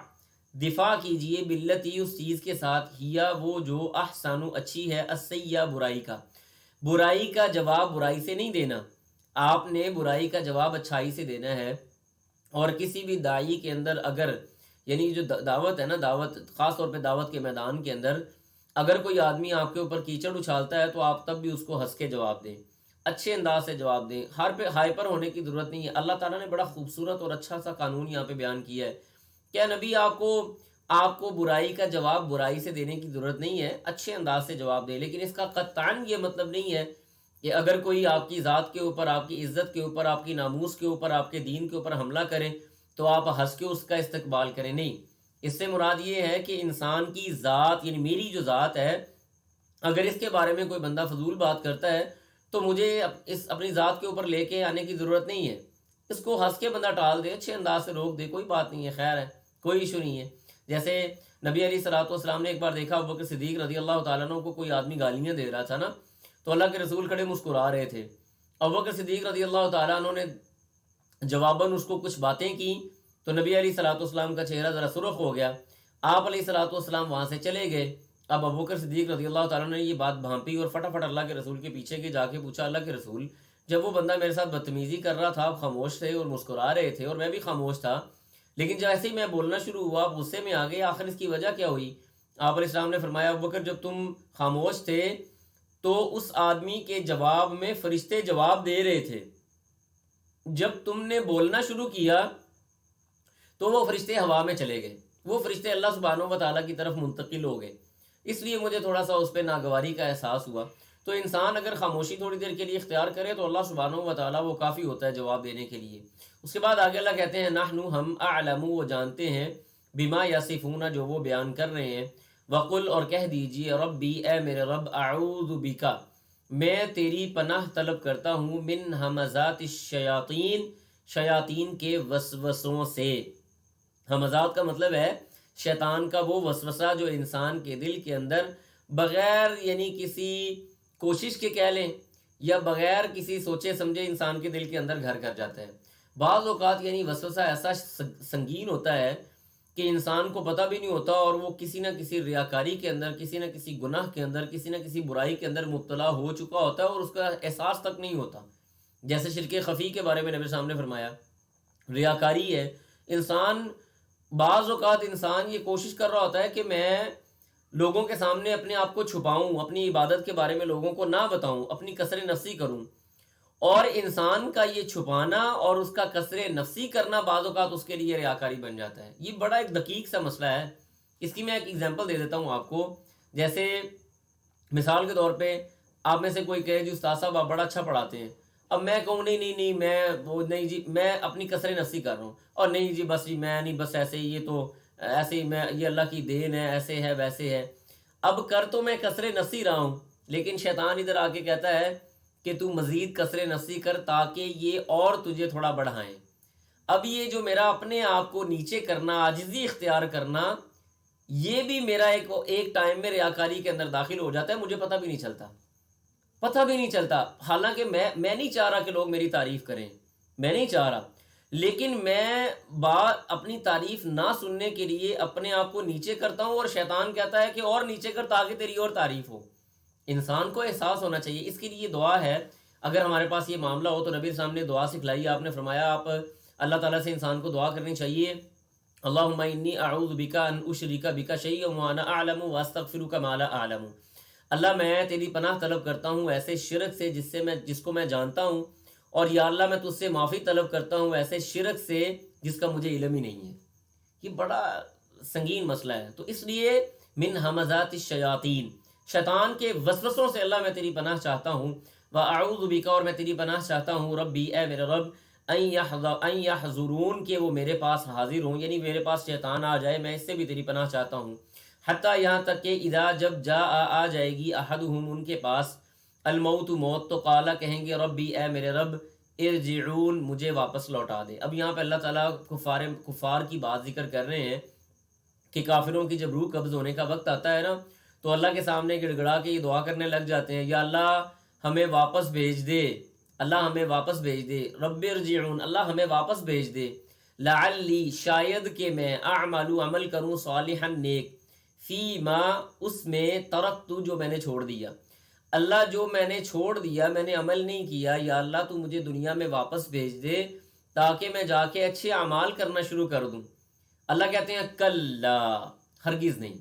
دفاع کیجئے باللتی اس چیز کے ساتھ، ہیا وہ جو احسن اچھی ہے، السیئہ برائی کا جواب برائی سے نہیں دینا، آپ نے برائی کا جواب اچھائی سے دینا ہے۔ اور کسی بھی داعی کے اندر اگر، یعنی جو دعوت ہے نا، دعوت خاص طور پہ دعوت کے میدان کے اندر اگر کوئی آدمی آپ کے اوپر کیچڑ اچھالتا ہے تو آپ تب بھی اس کو ہنس کے جواب دیں، اچھے انداز سے جواب دیں، ہر پہ ہائپر ہونے کی ضرورت نہیں ہے۔ اللہ تعالیٰ نے بڑا خوبصورت اور اچھا سا قانون یہاں پہ بیان کیا ہے، کیا نبی آپ کو برائی کا جواب برائی سے دینے کی ضرورت نہیں ہے، اچھے انداز سے جواب دے، لیکن اس کا قطعاً یہ مطلب نہیں ہے کہ اگر کوئی آپ کی ذات کے اوپر، آپ کی عزت کے اوپر، آپ کی ناموس کے اوپر، آپ کے دین کے اوپر حملہ کریں تو آپ ہنس کے اس کا استقبال کریں، نہیں۔ اس سے مراد یہ ہے کہ انسان کی ذات، یعنی میری جو ذات ہے، اگر اس کے بارے میں کوئی بندہ فضول بات کرتا ہے تو مجھے اس اپنی ذات کے اوپر لے کے آنے کی ضرورت نہیں ہے، اس کو ہنس کے بندہ ٹال دے، اچھے انداز سے روک دے، کوئی بات نہیں ہے، خیر ہے، کوئی ایشو نہیں ہے۔ جیسے نبی علیہ الصلوۃ والسلام نے ایک بار دیکھا ابوبکر صدیق رضی اللہ تعالیٰ عنہ کو کوئی آدمی گالیاں دے رہا تھا نا، تو اللہ کے رسول کھڑے مسکرا رہے تھے، ابوبکر صدیق رضی اللہ تعالیٰ عنہ نے جواباً اس کو کچھ باتیں کی تو نبی علیہ الصلوۃ والسلام کا چہرہ ذرا سرخ ہو گیا، آپ علیہ الصلوۃ والسلام وہاں سے چلے گئے۔ اب ابوبکر صدیق رضی اللہ تعالیٰ نے یہ بات بھانپی اور فٹافٹ اللہ کے رسول کے پیچھے کے جا کے پوچھا، اللہ کے رسول جب وہ بندہ میرے ساتھ بدتمیزی کر رہا تھا آپ خاموش تھے اور مسکرا رہے تھے اور میں بھی خاموش تھا، لیکن جب ایسے ہی میں بولنا شروع ہوا آپ غصے میں آ گئے، آخر اس کی وجہ کیا ہوئی؟ آپ علیہ السلام نے فرمایا ابوبکر جب تم خاموش تھے تو اس آدمی کے جواب میں فرشتے جواب دے رہے تھے، جب تم نے بولنا شروع کیا تو وہ فرشتے ہوا میں چلے گئے، وہ فرشتے اللہ سبحانہ و تعالیٰ کی طرف منتقل ہو گئے، اس لیے مجھے تھوڑا سا اس پہ ناگواری کا احساس ہوا۔ تو انسان اگر خاموشی تھوڑی دیر کے لیے اختیار کرے تو اللہ سبحانہ و تعالیٰ وہ کافی ہوتا ہے جواب دینے کے لیے۔ اس کے بعد آگے اللہ کہتے ہیں نحن ہم اعلم وہ جانتے ہیں بما یصفون جو وہ بیان کر رہے ہیں، وقل اور کہہ دیجیے ربی اے میرے رب اعوذ بک میں تیری پناہ طلب کرتا ہوں من ہمزات الشیاطین شیاطین کے وسوسوں سے۔ ہمزات کا مطلب ہے شیطان کا وہ وسوسہ جو انسان کے دل کے اندر بغیر یعنی کسی کوشش کے کہہ لیں یا بغیر کسی سوچے سمجھے انسان کے دل کے اندر گھر کر جاتا ہے۔ بعض اوقات یعنی وسوسہ ایسا سنگین ہوتا ہے کہ انسان کو پتہ بھی نہیں ہوتا اور وہ کسی نہ کسی ریاکاری کے اندر، کسی نہ کسی گناہ کے اندر، کسی نہ کسی برائی کے اندر مبتلا ہو چکا ہوتا ہے اور اس کا احساس تک نہیں ہوتا۔ جیسے شرک خفی کے بارے میں نبی صاحب نے فرمایا، ریاکاری ہے، بعض اوقات انسان یہ کوشش کر رہا ہوتا ہے کہ میں لوگوں کے سامنے اپنے آپ کو چھپاؤں، اپنی عبادت کے بارے میں لوگوں کو نہ بتاؤں، اپنی کسر نفسی کروں، اور انسان کا یہ چھپانا اور اس کا کثر نفسی کرنا بعض اوقات اس کے لیے ریاکاری بن جاتا ہے. یہ بڑا ایک دقیق سا مسئلہ ہے. اس کی میں ایک ایگزامپل دے دیتا ہوں آپ کو. جیسے مثال کے طور پہ آپ میں سے کوئی کہے جی استاد صاحب آپ بڑا اچھا پڑھاتے ہیں. اب میں کہوں نہیں میں وہ نہیں جی میں اپنی کثر نفسی کر رہا ہوں، اور نہیں جی بس جی میں نہیں بس ایسے ہی، یہ تو ایسے ہی میں، یہ اللہ کی دین ہے، ایسے ہے ویسے ہے. اب کر تو میں کثر نفسی رہا ہوں، لیکن شیطان ادھر آ کے کہتا ہے کہ تو مزید کثر نفسی کر تاکہ یہ اور تجھے تھوڑا بڑھائیں. اب یہ جو میرا اپنے آپ کو نیچے کرنا، عاجزی اختیار کرنا، یہ بھی میرا ایک ٹائم میں ریاکاری کے اندر داخل ہو جاتا ہے. مجھے پتہ بھی نہیں چلتا. حالانکہ میں نہیں چاہ رہا کہ لوگ میری تعریف کریں، میں نہیں چاہ رہا، لیکن میں اپنی تعریف نہ سننے کے لیے اپنے آپ کو نیچے کرتا ہوں، اور شیطان کہتا ہے کہ اور نیچے کر تاکہ تیری اور تعریف ہو. انسان کو احساس ہونا چاہیے. اس کے لیے دعا ہے. اگر ہمارے پاس یہ معاملہ ہو تو نبی صاحب نے دعا سکھلائی. آپ نے فرمایا آپ اللہ تعالیٰ سے انسان کو دعا کرنی چاہیے، اللہم انی اعوذ بک ان اشرک بک شیئا وانا اعلم واستغفرک ما لا اعلم. اللہ میں تیری پناہ طلب کرتا ہوں ایسے شرک سے جس کو میں جانتا ہوں، اور یا اللہ میں تجھ سے معافی طلب کرتا ہوں ایسے شرک سے جس کا مجھے علم ہی نہیں ہے. یہ بڑا سنگین مسئلہ ہے. تو اس لیے من ہمزات الشیاطین، شیطان کے وسوسوں سے اللہ میں تیری پناہ چاہتا ہوں. واعوذ بک، اور میں تیری پناہ چاہتا ہوں، ربی اے میرے رب، ان یحضرون، کہ وہ میرے پاس حاضر ہوں، یعنی میرے پاس شیطان آ جائے، میں اس سے بھی تیری پناہ چاہتا ہوں. حتیٰ یہاں تک کہ اذا جب آ جائے گی احدہم ان کے پاس الموت موت، تو قالا کہیں گے ربی اے میرے رب ارجعون مجھے واپس لوٹا دے. اب یہاں پہ اللہ تعالیٰ کفار کی بات ذکر کر رہے ہیں کہ کافروں کی جب روح قبض ہونے کا وقت آتا ہے نا، تو اللہ کے سامنے گڑ گڑا کے یہ دعا کرنے لگ جاتے ہیں، یا اللہ ہمیں واپس بھیج دے، اللہ ہمیں واپس بھیج دے، رب ارجعون اللہ ہمیں واپس بھیج دے، لعلی شاید کہ میں اعمل عمل کروں صالحا نیک، فی ما اس میں ترکت جو میں نے چھوڑ دیا. اللہ جو میں نے چھوڑ دیا، میں نے عمل نہیں کیا، یا اللہ تو مجھے دنیا میں واپس بھیج دے تاکہ میں جا کے اچھے اعمال کرنا شروع کر دوں. اللہ کہتے ہیں کلا، ہرگز نہیں،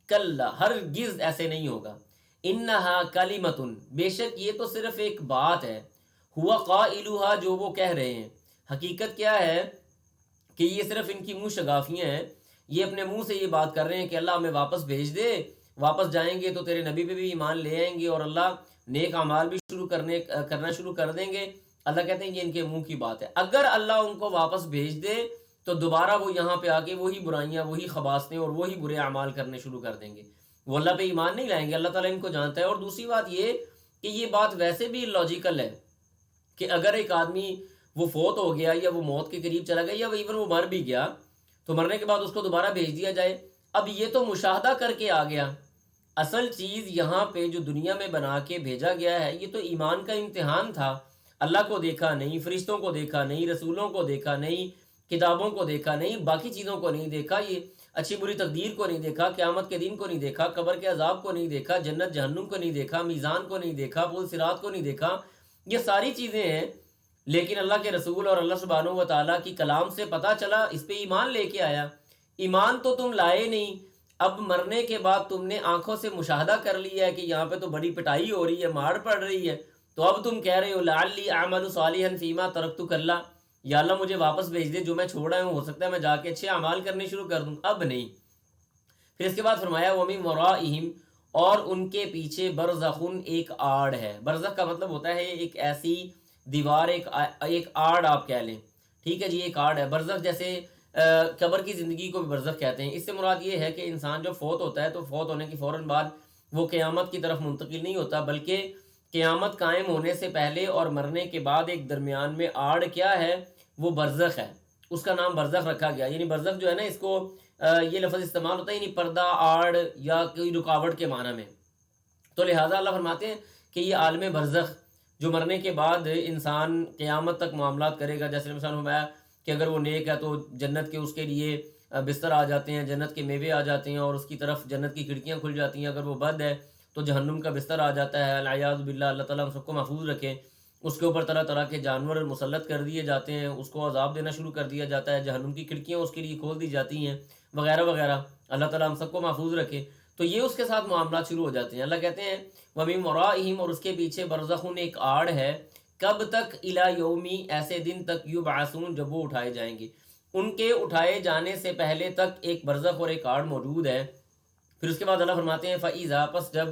کلا ہرگز ایسے نہیں ہوگا. انہا کلمۃ، بے شک یہ تو صرف ایک بات ہے، ہوا قائلها جو وہ کہہ رہے ہیں. حقیقت کیا ہے کہ یہ صرف ان کی منہ شگافیاں ہیں. یہ اپنے منہ سے یہ بات کر رہے ہیں کہ اللہ ہمیں واپس بھیج دے، واپس جائیں گے تو تیرے نبی پہ بھی ایمان لے آئیں گے، اور اللہ نیک اعمال بھی کرنا شروع کر دیں گے. اللہ کہتے ہیں یہ ان کے منہ کی بات ہے. اگر اللہ ان کو واپس بھیج دے تو دوبارہ وہ یہاں پہ آ کے وہی برائیاں، وہی خباثتیں اور وہی برے اعمال کرنے شروع کر دیں گے. وہ اللہ پہ ایمان نہیں لائیں گے. اللہ تعالیٰ ان کو جانتا ہے. اور دوسری بات یہ کہ یہ بات ویسے بھی لاجیکل ہے کہ اگر ایک آدمی وہ فوت ہو گیا یا وہ موت کے قریب چلا گیا، یا ایون وہ مر بھی گیا، تو مرنے کے بعد اس کو دوبارہ بھیج دیا جائے. اب یہ تو مشاہدہ کر کے آ گیا. اصل چیز یہاں پہ جو دنیا میں بنا کے بھیجا گیا ہے، یہ تو ایمان کا امتحان تھا. اللہ کو دیکھا نہیں، فرشتوں کو دیکھا نہیں، رسولوں کو دیکھا نہیں، کتابوں کو دیکھا نہیں، باقی چیزوں کو نہیں دیکھا، یہ اچھی بری تقدیر کو نہیں دیکھا، قیامت کے دن کو نہیں دیکھا، قبر کے عذاب کو نہیں دیکھا، جنت جہنم کو نہیں دیکھا، میزان کو نہیں دیکھا، پل صراط کو نہیں دیکھا. یہ ساری چیزیں ہیں، لیکن اللہ کے رسول اور اللہ سبحانہ و تعالیٰ کی کلام سے پتہ چلا، اس پہ ایمان لے کے آیا. ایمان تو تم لائے نہیں. اب مرنے کے بعد تم نے آنکھوں سے مشاہدہ کر لیا ہے کہ یہاں پہ تو بڑی پٹائی ہو رہی ہے، مار پڑ رہی ہے، تو اب تم کہہ رہے ہو لعلی اعمل صالحا فیما ترکت کلا، یا اللہ مجھے واپس بھیج دے، جو میں چھوڑا ہوں ہو سکتا ہے میں جا کے اچھے اعمال کرنے شروع کر دوں. اب نہیں. پھر اس کے بعد فرمایا وَمِن وَرَائِهِمْ، اور ان کے پیچھے برزخن ایک آڑ ہے. برزخ کا مطلب ہوتا ہے ایک ایسی دیوار، ایک آڑ آپ کہہ لیں. ٹھیک ہے جی، ایک آڑ ہے. برزخ جیسے قبر کی زندگی کو بھی برزخ کہتے ہیں. اس سے مراد یہ ہے کہ انسان جو فوت ہوتا ہے تو فوت ہونے کی فوراً بعد وہ قیامت کی طرف منتقل نہیں ہوتا، بلکہ قیامت قائم ہونے سے پہلے اور مرنے کے بعد ایک درمیان میں آڑ کیا ہے، وہ برزخ ہے. اس کا نام برزخ رکھا گیا. یعنی برزخ جو ہے نا، اس کو یہ لفظ استعمال ہوتا ہے یعنی پردہ، آڑ یا کوئی رکاوٹ کے معنی میں. تو لہٰذا اللہ فرماتے ہیں کہ یہ عالم برزخ جو مرنے کے بعد انسان قیامت تک معاملات کرے گا. جیسے مثلا فرمایا کہ اگر وہ نیک ہے تو جنت کے اس کے لیے بستر آ جاتے ہیں، جنت کے میوے آ جاتے ہیں اور اس کی طرف جنت کی کھڑکیاں کھل جاتی ہیں. اگر وہ بد ہے تو جہنم کا بستر آ جاتا ہے. العیاذ باللہ، اللہ تعالیٰ ہم سب کو محفوظ رکھے. اس کے اوپر طرح طرح کے جانور مسلط کر دیے جاتے ہیں، اس کو عذاب دینا شروع کر دیا جاتا ہے، جہنم کی کھڑکیاں اس کے لیے کھول دی جاتی ہیں، وغیرہ وغیرہ. اللہ تعالیٰ ہم سب کو محفوظ رکھے. تو یہ اس کے ساتھ معاملات شروع ہو جاتے ہیں. اللہ کہتے ہیں وَمِن وَرَائِهِمْ، اور اس کے پیچھے برزخن ایک آڑ ہے. کب تک؟ الی یومی، ایسے دن تک، یبعثون، جب وہ اٹھائے جائیں گے. ان کے اٹھائے جانے سے پہلے تک ایک برزخ اور ایک آڑ موجود ہے. پھر اس کے بعد اللہ فرماتے ہیں فَإِذَا، پس جب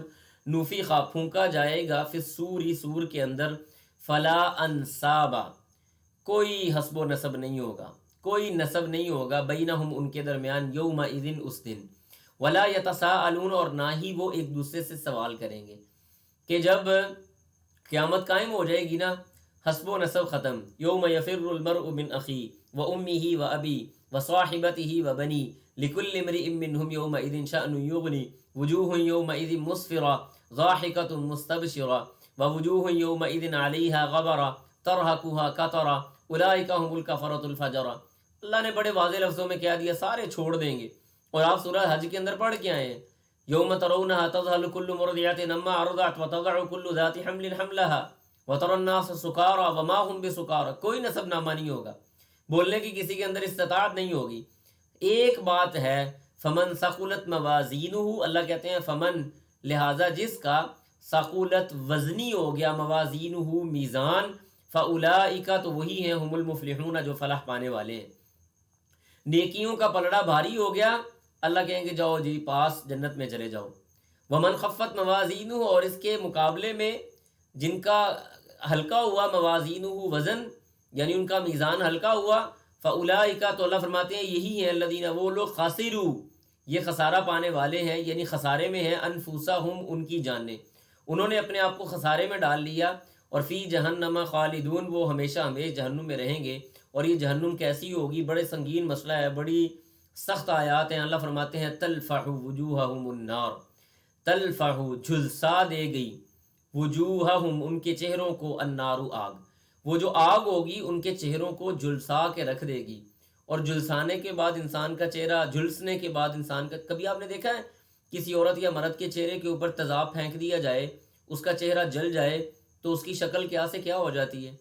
نفخ، پھونکا جائے گا، فی الصور، سور کے اندر، فلا انصاب، کوئی حسب و نسب نہیں ہوگا، کوئی نسب نہیں ہوگا، بینہم، ان کے درمیان، یومئذ، اس دن، ولا یتساءلون، اور نہ ہی وہ ایک دوسرے سے سوال کریں گے. کہ جب قیامت قائم ہو جائے گی نا، حسب و نسب ختم. یوم یفر المرء من اخی و امہ و ابی و صاحبتہ و بنی لکل امرئ منہم یومئذ شأن یغنی وجوہ یومئذ مسفرہ ضاحکۃ مستبشرہ ووجوہ یومئذ علیہا غبرہ ترہقها قطرہ اولئک هم الکفرۃ الفجرہ. اللہ نے بڑے واضح لفظوں میں کہہ دیا سارے چھوڑ دیں گے. اور آپ سورہ حج کے اندر پڑھ کے آئے ہیں یوم ترونها تذهل كل مرضعة عما ارضعت وتضع كل ذات حمل حملها وترى الناس سكارى وما هم بسكارى. کوئی نسب نامہ نہیں ہوگا، بولنے کی کسی کے اندر استطاعت نہیں ہوگی. ایک بات ہے فمن ثقلت موازینہ، اللہ کہتے ہیں فمن، لہذا جس کا، ثقلت وزنی ہو گیا، موازینہ میزان، فاولئک، تو وہی ہیں، هم المفلحون، جو فلاح پانے والے ہیں. نیکیوں کا پلڑا بھاری ہو گیا، اللہ کہیں گے جاؤ جی پاس، جنت میں چلے جاؤ. ومن خفت موازینہ، اور اس کے مقابلے میں جن کا ہلکا ہوا، موازینہ وزن، یعنی ان کا میزان ہلکا ہوا، فاولئک، تو اللہ فرماتے ہیں یہی ہیں، الذین، وہ لوگ، خاسروا، یہ خسارہ پانے والے ہیں، یعنی خسارے میں ہیں، انفسہم، ان کی جانیں، انہوں نے اپنے آپ کو خسارے میں ڈال لیا. اور فی جہنم خالدون، وہ ہمیشہ ہمیشہ جہنم میں رہیں گے. اور یہ جہنم کیسی ہوگی؟ بڑے سنگین مسئلہ ہے، بڑی سخت آیات ہیں. اللہ فرماتے ہیں تلفح وجوہہم النار، تلفح، جھلسا دے گئی، وجوہہم، ان کے چہروں کو، النار، آگ، وہ جو آگ ہوگی ان کے چہروں کو جھلسا کے رکھ دے گی. اور جھلسانے کے بعد انسان کا چہرہ، جھلسنے کے بعد انسان کا، کبھی آپ نے دیکھا ہے کسی عورت یا مرد کے چہرے کے اوپر تیزاب پھینک دیا جائے، اس کا چہرہ جل جائے تو اس کی شکل کیا سے کیا ہو جاتی ہے؟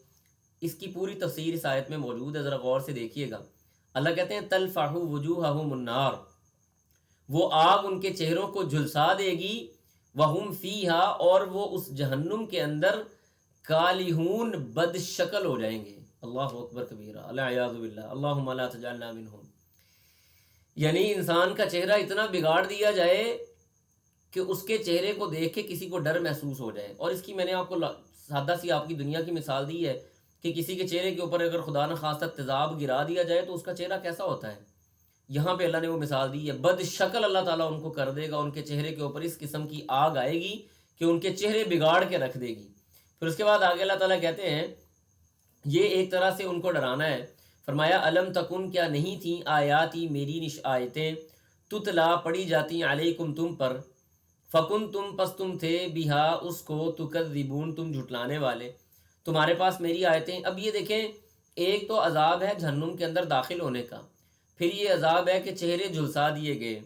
اس کی پوری تفسیر اس آیت میں موجود ہے، ذرا غور سے دیکھیے گا. اللہ کہتے ہیں تلفح وجوہہم النار، وہ آگ ان کے چہروں کو جھلسا دے گی، وہم فیہا، اور وہ اس جہنم کے اندر، کالہون، بد شکل ہو جائیں گے. اللہ اکبر کبیرہ، العیاذ باللہ، اللہم لا تجعلنا منہم. یعنی انسان کا چہرہ اتنا بگاڑ دیا جائے کہ اس کے چہرے کو دیکھ کے کسی کو ڈر محسوس ہو جائے. اور اس کی میں نے آپ کو سادہ سی آپ کی دنیا کی مثال دی ہے کہ کسی کے چہرے کے اوپر اگر خدا نہ خواستہ تیزاب گرا دیا جائے تو اس کا چہرہ کیسا ہوتا ہے. یہاں پہ اللہ نے وہ مثال دی ہے، بد شکل اللہ تعالیٰ ان کو کر دے گا، ان کے چہرے کے اوپر اس قسم کی آگ آئے گی کہ ان کے چہرے بگاڑ کے رکھ دے گی. پھر اس کے بعد آگے اللہ تعالیٰ کہتے ہیں یہ ایک طرح سے ان کو ڈرانا ہے. فرمایا الم تکن، کیا نہیں تھیں، آیاتی، میری آیتیں، تتلا، پڑھی جاتی، علیکم، تم پر، فکن، تم، پس تم تھے، بہا، اس کو، تکذبون، تم جھٹلانے والے، تمہارے پاس میری آیتیں. اب یہ دیکھیں، ایک تو عذاب ہے جہنم کے اندر داخل ہونے کا، پھر یہ عذاب ہے کہ چہرے جھلسا دیے گئے،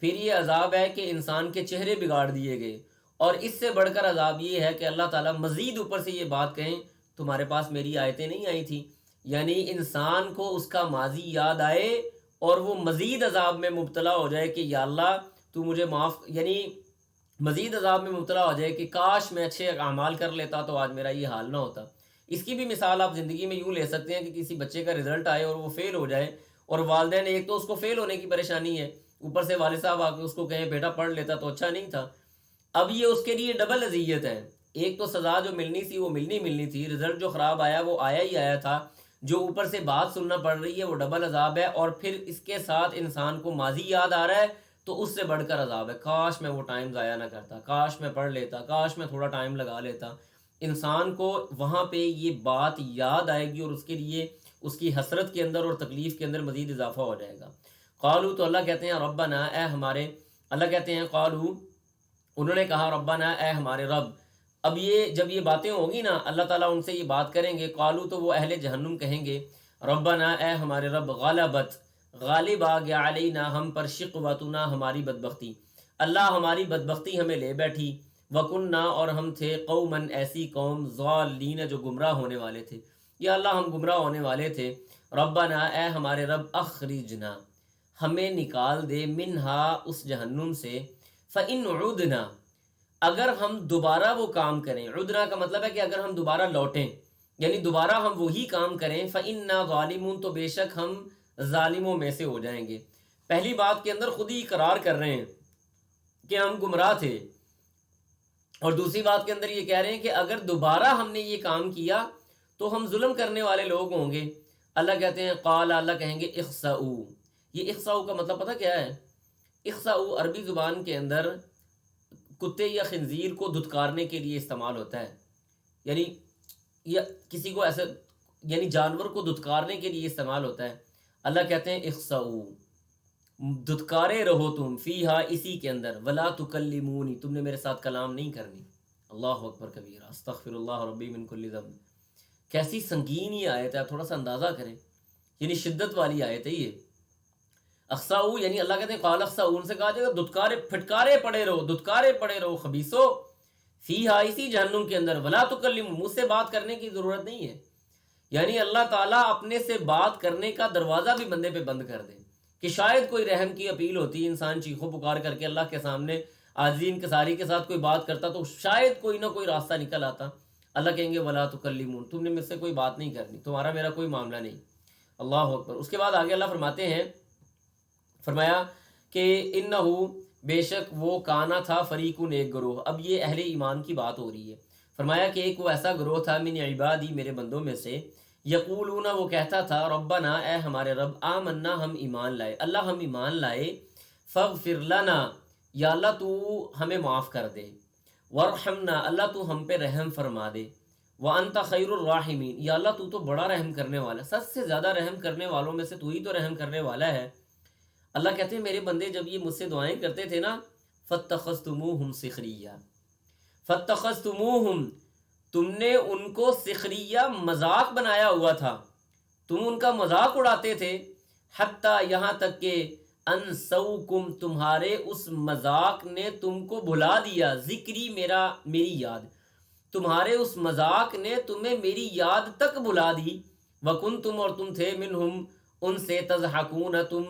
پھر یہ عذاب ہے کہ انسان کے چہرے بگاڑ دیے گئے، اور اس سے بڑھ کر عذاب یہ ہے کہ اللہ تعالیٰ مزید اوپر سے یہ بات کہیں تمہارے پاس میری آیتیں نہیں آئی تھیں. یعنی انسان کو اس کا ماضی یاد آئے اور وہ مزید عذاب میں مبتلا ہو جائے کہ یا اللہ تو مجھے معاف، یعنی مزید عذاب میں مبتلا ہو جائے کہ کاش میں اچھے اعمال کر لیتا تو آج میرا یہ حال نہ ہوتا. اس کی بھی مثال آپ زندگی میں یوں لے سکتے ہیں کہ کسی بچے کا رزلٹ آئے اور وہ فیل ہو جائے، اور والدین، ایک تو اس کو فیل ہونے کی پریشانی ہے، اوپر سے والد صاحب آ کے اس کو کہیں بیٹا پڑھ لیتا تو اچھا نہیں تھا. اب یہ اس کے لیے ڈبل اذیت ہے. ایک تو سزا جو ملنی تھی وہ ملنی تھی، رزلٹ جو خراب آیا وہ آیا ہی آیا تھا، جو اوپر سے بات سننا پڑ رہی ہے وہ ڈبل عذاب ہے. اور پھر اس کے ساتھ انسان کو ماضی یاد آ رہا ہے تو اس سے بڑھ کر عذاب ہے. کاش میں وہ ٹائم ضائع نہ کرتا، کاش میں پڑھ لیتا، کاش میں تھوڑا ٹائم لگا لیتا. انسان کو وہاں پہ یہ بات یاد آئے گی اور اس کے لیے اس کی حسرت کے اندر اور تکلیف کے اندر مزید اضافہ ہو جائے گا. قالو، تو اللہ کہتے ہیں ربنا، اے ہمارے، اللہ کہتے ہیں قالو، انہوں نے کہا ربنا، اے ہمارے رب. اب یہ جب یہ باتیں ہوں گی نا، اللہ تعالیٰ ان سے یہ بات کریں گے، قالو، تو وہ اہل جہنم کہیں گے ربنا، اے ہمارے رب، غلبت، غالب آ گیا، علینا، ہم پر، شقوتنا، ہماری بدبختی، اللہ ہماری بدبختی ہمیں لے بیٹھی، وکننا، اور ہم تھے، قومن، ایسی قوم، ضالین، جو گمراہ ہونے والے تھے، یا اللہ ہم گمراہ ہونے والے تھے. ربنا، اے ہمارے رب، اخرجنا، ہمیں نکال دے، منہا، اس جہنم سے، فإن عدنا، اگر ہم دوبارہ وہ کام کریں. عدنا کا مطلب ہے کہ اگر ہم دوبارہ لوٹیں، یعنی دوبارہ ہم وہی کام کریں فَإِنَّا ظَالِمُونَ تو بے شک ہم ظالموں میں سے ہو جائیں گے. پہلی بات کے اندر خود ہی اقرار کر رہے ہیں کہ ہم گمراہ تھے، اور دوسری بات کے اندر یہ کہہ رہے ہیں کہ اگر دوبارہ ہم نے یہ کام کیا تو ہم ظلم کرنے والے لوگ ہوں گے. اللہ کہتے ہیں قال، اللہ کہیں گے اخسؤ. یہ اخسؤ کا مطلب پتہ کیا ہے؟ اخسؤ عربی زبان کے اندر کتے یا خنزیر کو دھتکارنے کے لیے استعمال ہوتا ہے، یعنی یا کسی کو ایسے یعنی جانور کو دھتکارنے کے لیے استعمال ہوتا ہے. اللہ کہتے ہیں اخسؤ، دھتکارے رہو تم، فیہا اسی کے اندر، ولا تکلمونی تم نے میرے ساتھ کلام نہیں کرنی. اللہ اکبر کبیرہ، استغفر اللہ ربی من کل ذنب. کیسی سنگین یہ آیت ہے، آپ تھوڑا سا اندازہ کریں، یعنی شدت والی آیت ہے یہ. اخساؤ یعنی اللہ کہتے ہیں قال اخساؤ، ان سے کہا جائے گا دھتکارے پھٹکارے پڑے رہو، دھتکارے پڑے رہو خبیثو، فیہا اسی جہنم کے اندر، ولا تکلمون مجھ سے بات کرنے کی ضرورت نہیں ہے. یعنی اللہ تعالیٰ اپنے سے بات کرنے کا دروازہ بھی بندے پہ بند کر دے کہ شاید کوئی رحم کی اپیل ہوتی، انسان چیخو پکار کر کے اللہ کے سامنے عاجزی انکساری کے ساتھ کوئی بات کرتا تو شاید کوئی نہ کوئی راستہ نکل آتا. اللہ کہیں گے ولا تکلمون تم نے مجھ سے کوئی بات نہیں کرنی، تمہارا میرا کوئی معاملہ نہیں. اللہ اکبر. اس کے بعد آگے اللہ فرماتے ہیں، فرمایا کہ انہو بے شک وہ کانا تھا فریقون ایک گروہ. اب یہ اہل ایمان کی بات ہو رہی ہے. فرمایا کہ ایک وہ ایسا گروہ تھا من عبادی میرے بندوں میں سے، یقولون وہ کہتا تھا ربنا اے ہمارے رب، آمنا ہم ایمان لائے، اللہ ہم ایمان لائے، فاغفر لنا یا اللہ تو ہمیں معاف کر دے، ورحمنا اللہ تو ہم پہ رحم فرما دے، وانت خیر الراحمین یا اللہ تو بڑا رحم کرنے والا، سب سے زیادہ رحم کرنے والوں میں سے تو ہی تو رحم کرنے والا ہے. اللہ کہتے ہیں میرے بندے جب یہ مجھ سے دعائیں کرتے تھے نا، فاتخذتموہم سخریہ، فاتخذتموہم تم نے ان کو سخریہ مذاق بنایا ہوا تھا، تم ان کا مذاق اڑاتے تھے، حتیٰ یہاں تک کہ انسوکم تمہارے اس مذاق نے تم کو بھلا دیا، ذکری میری یاد، تمہارے اس مذاق نے تمہیں میری یاد تک بھلا دی. وکنتم اور تم تھے منہم ان سے تضحکون تم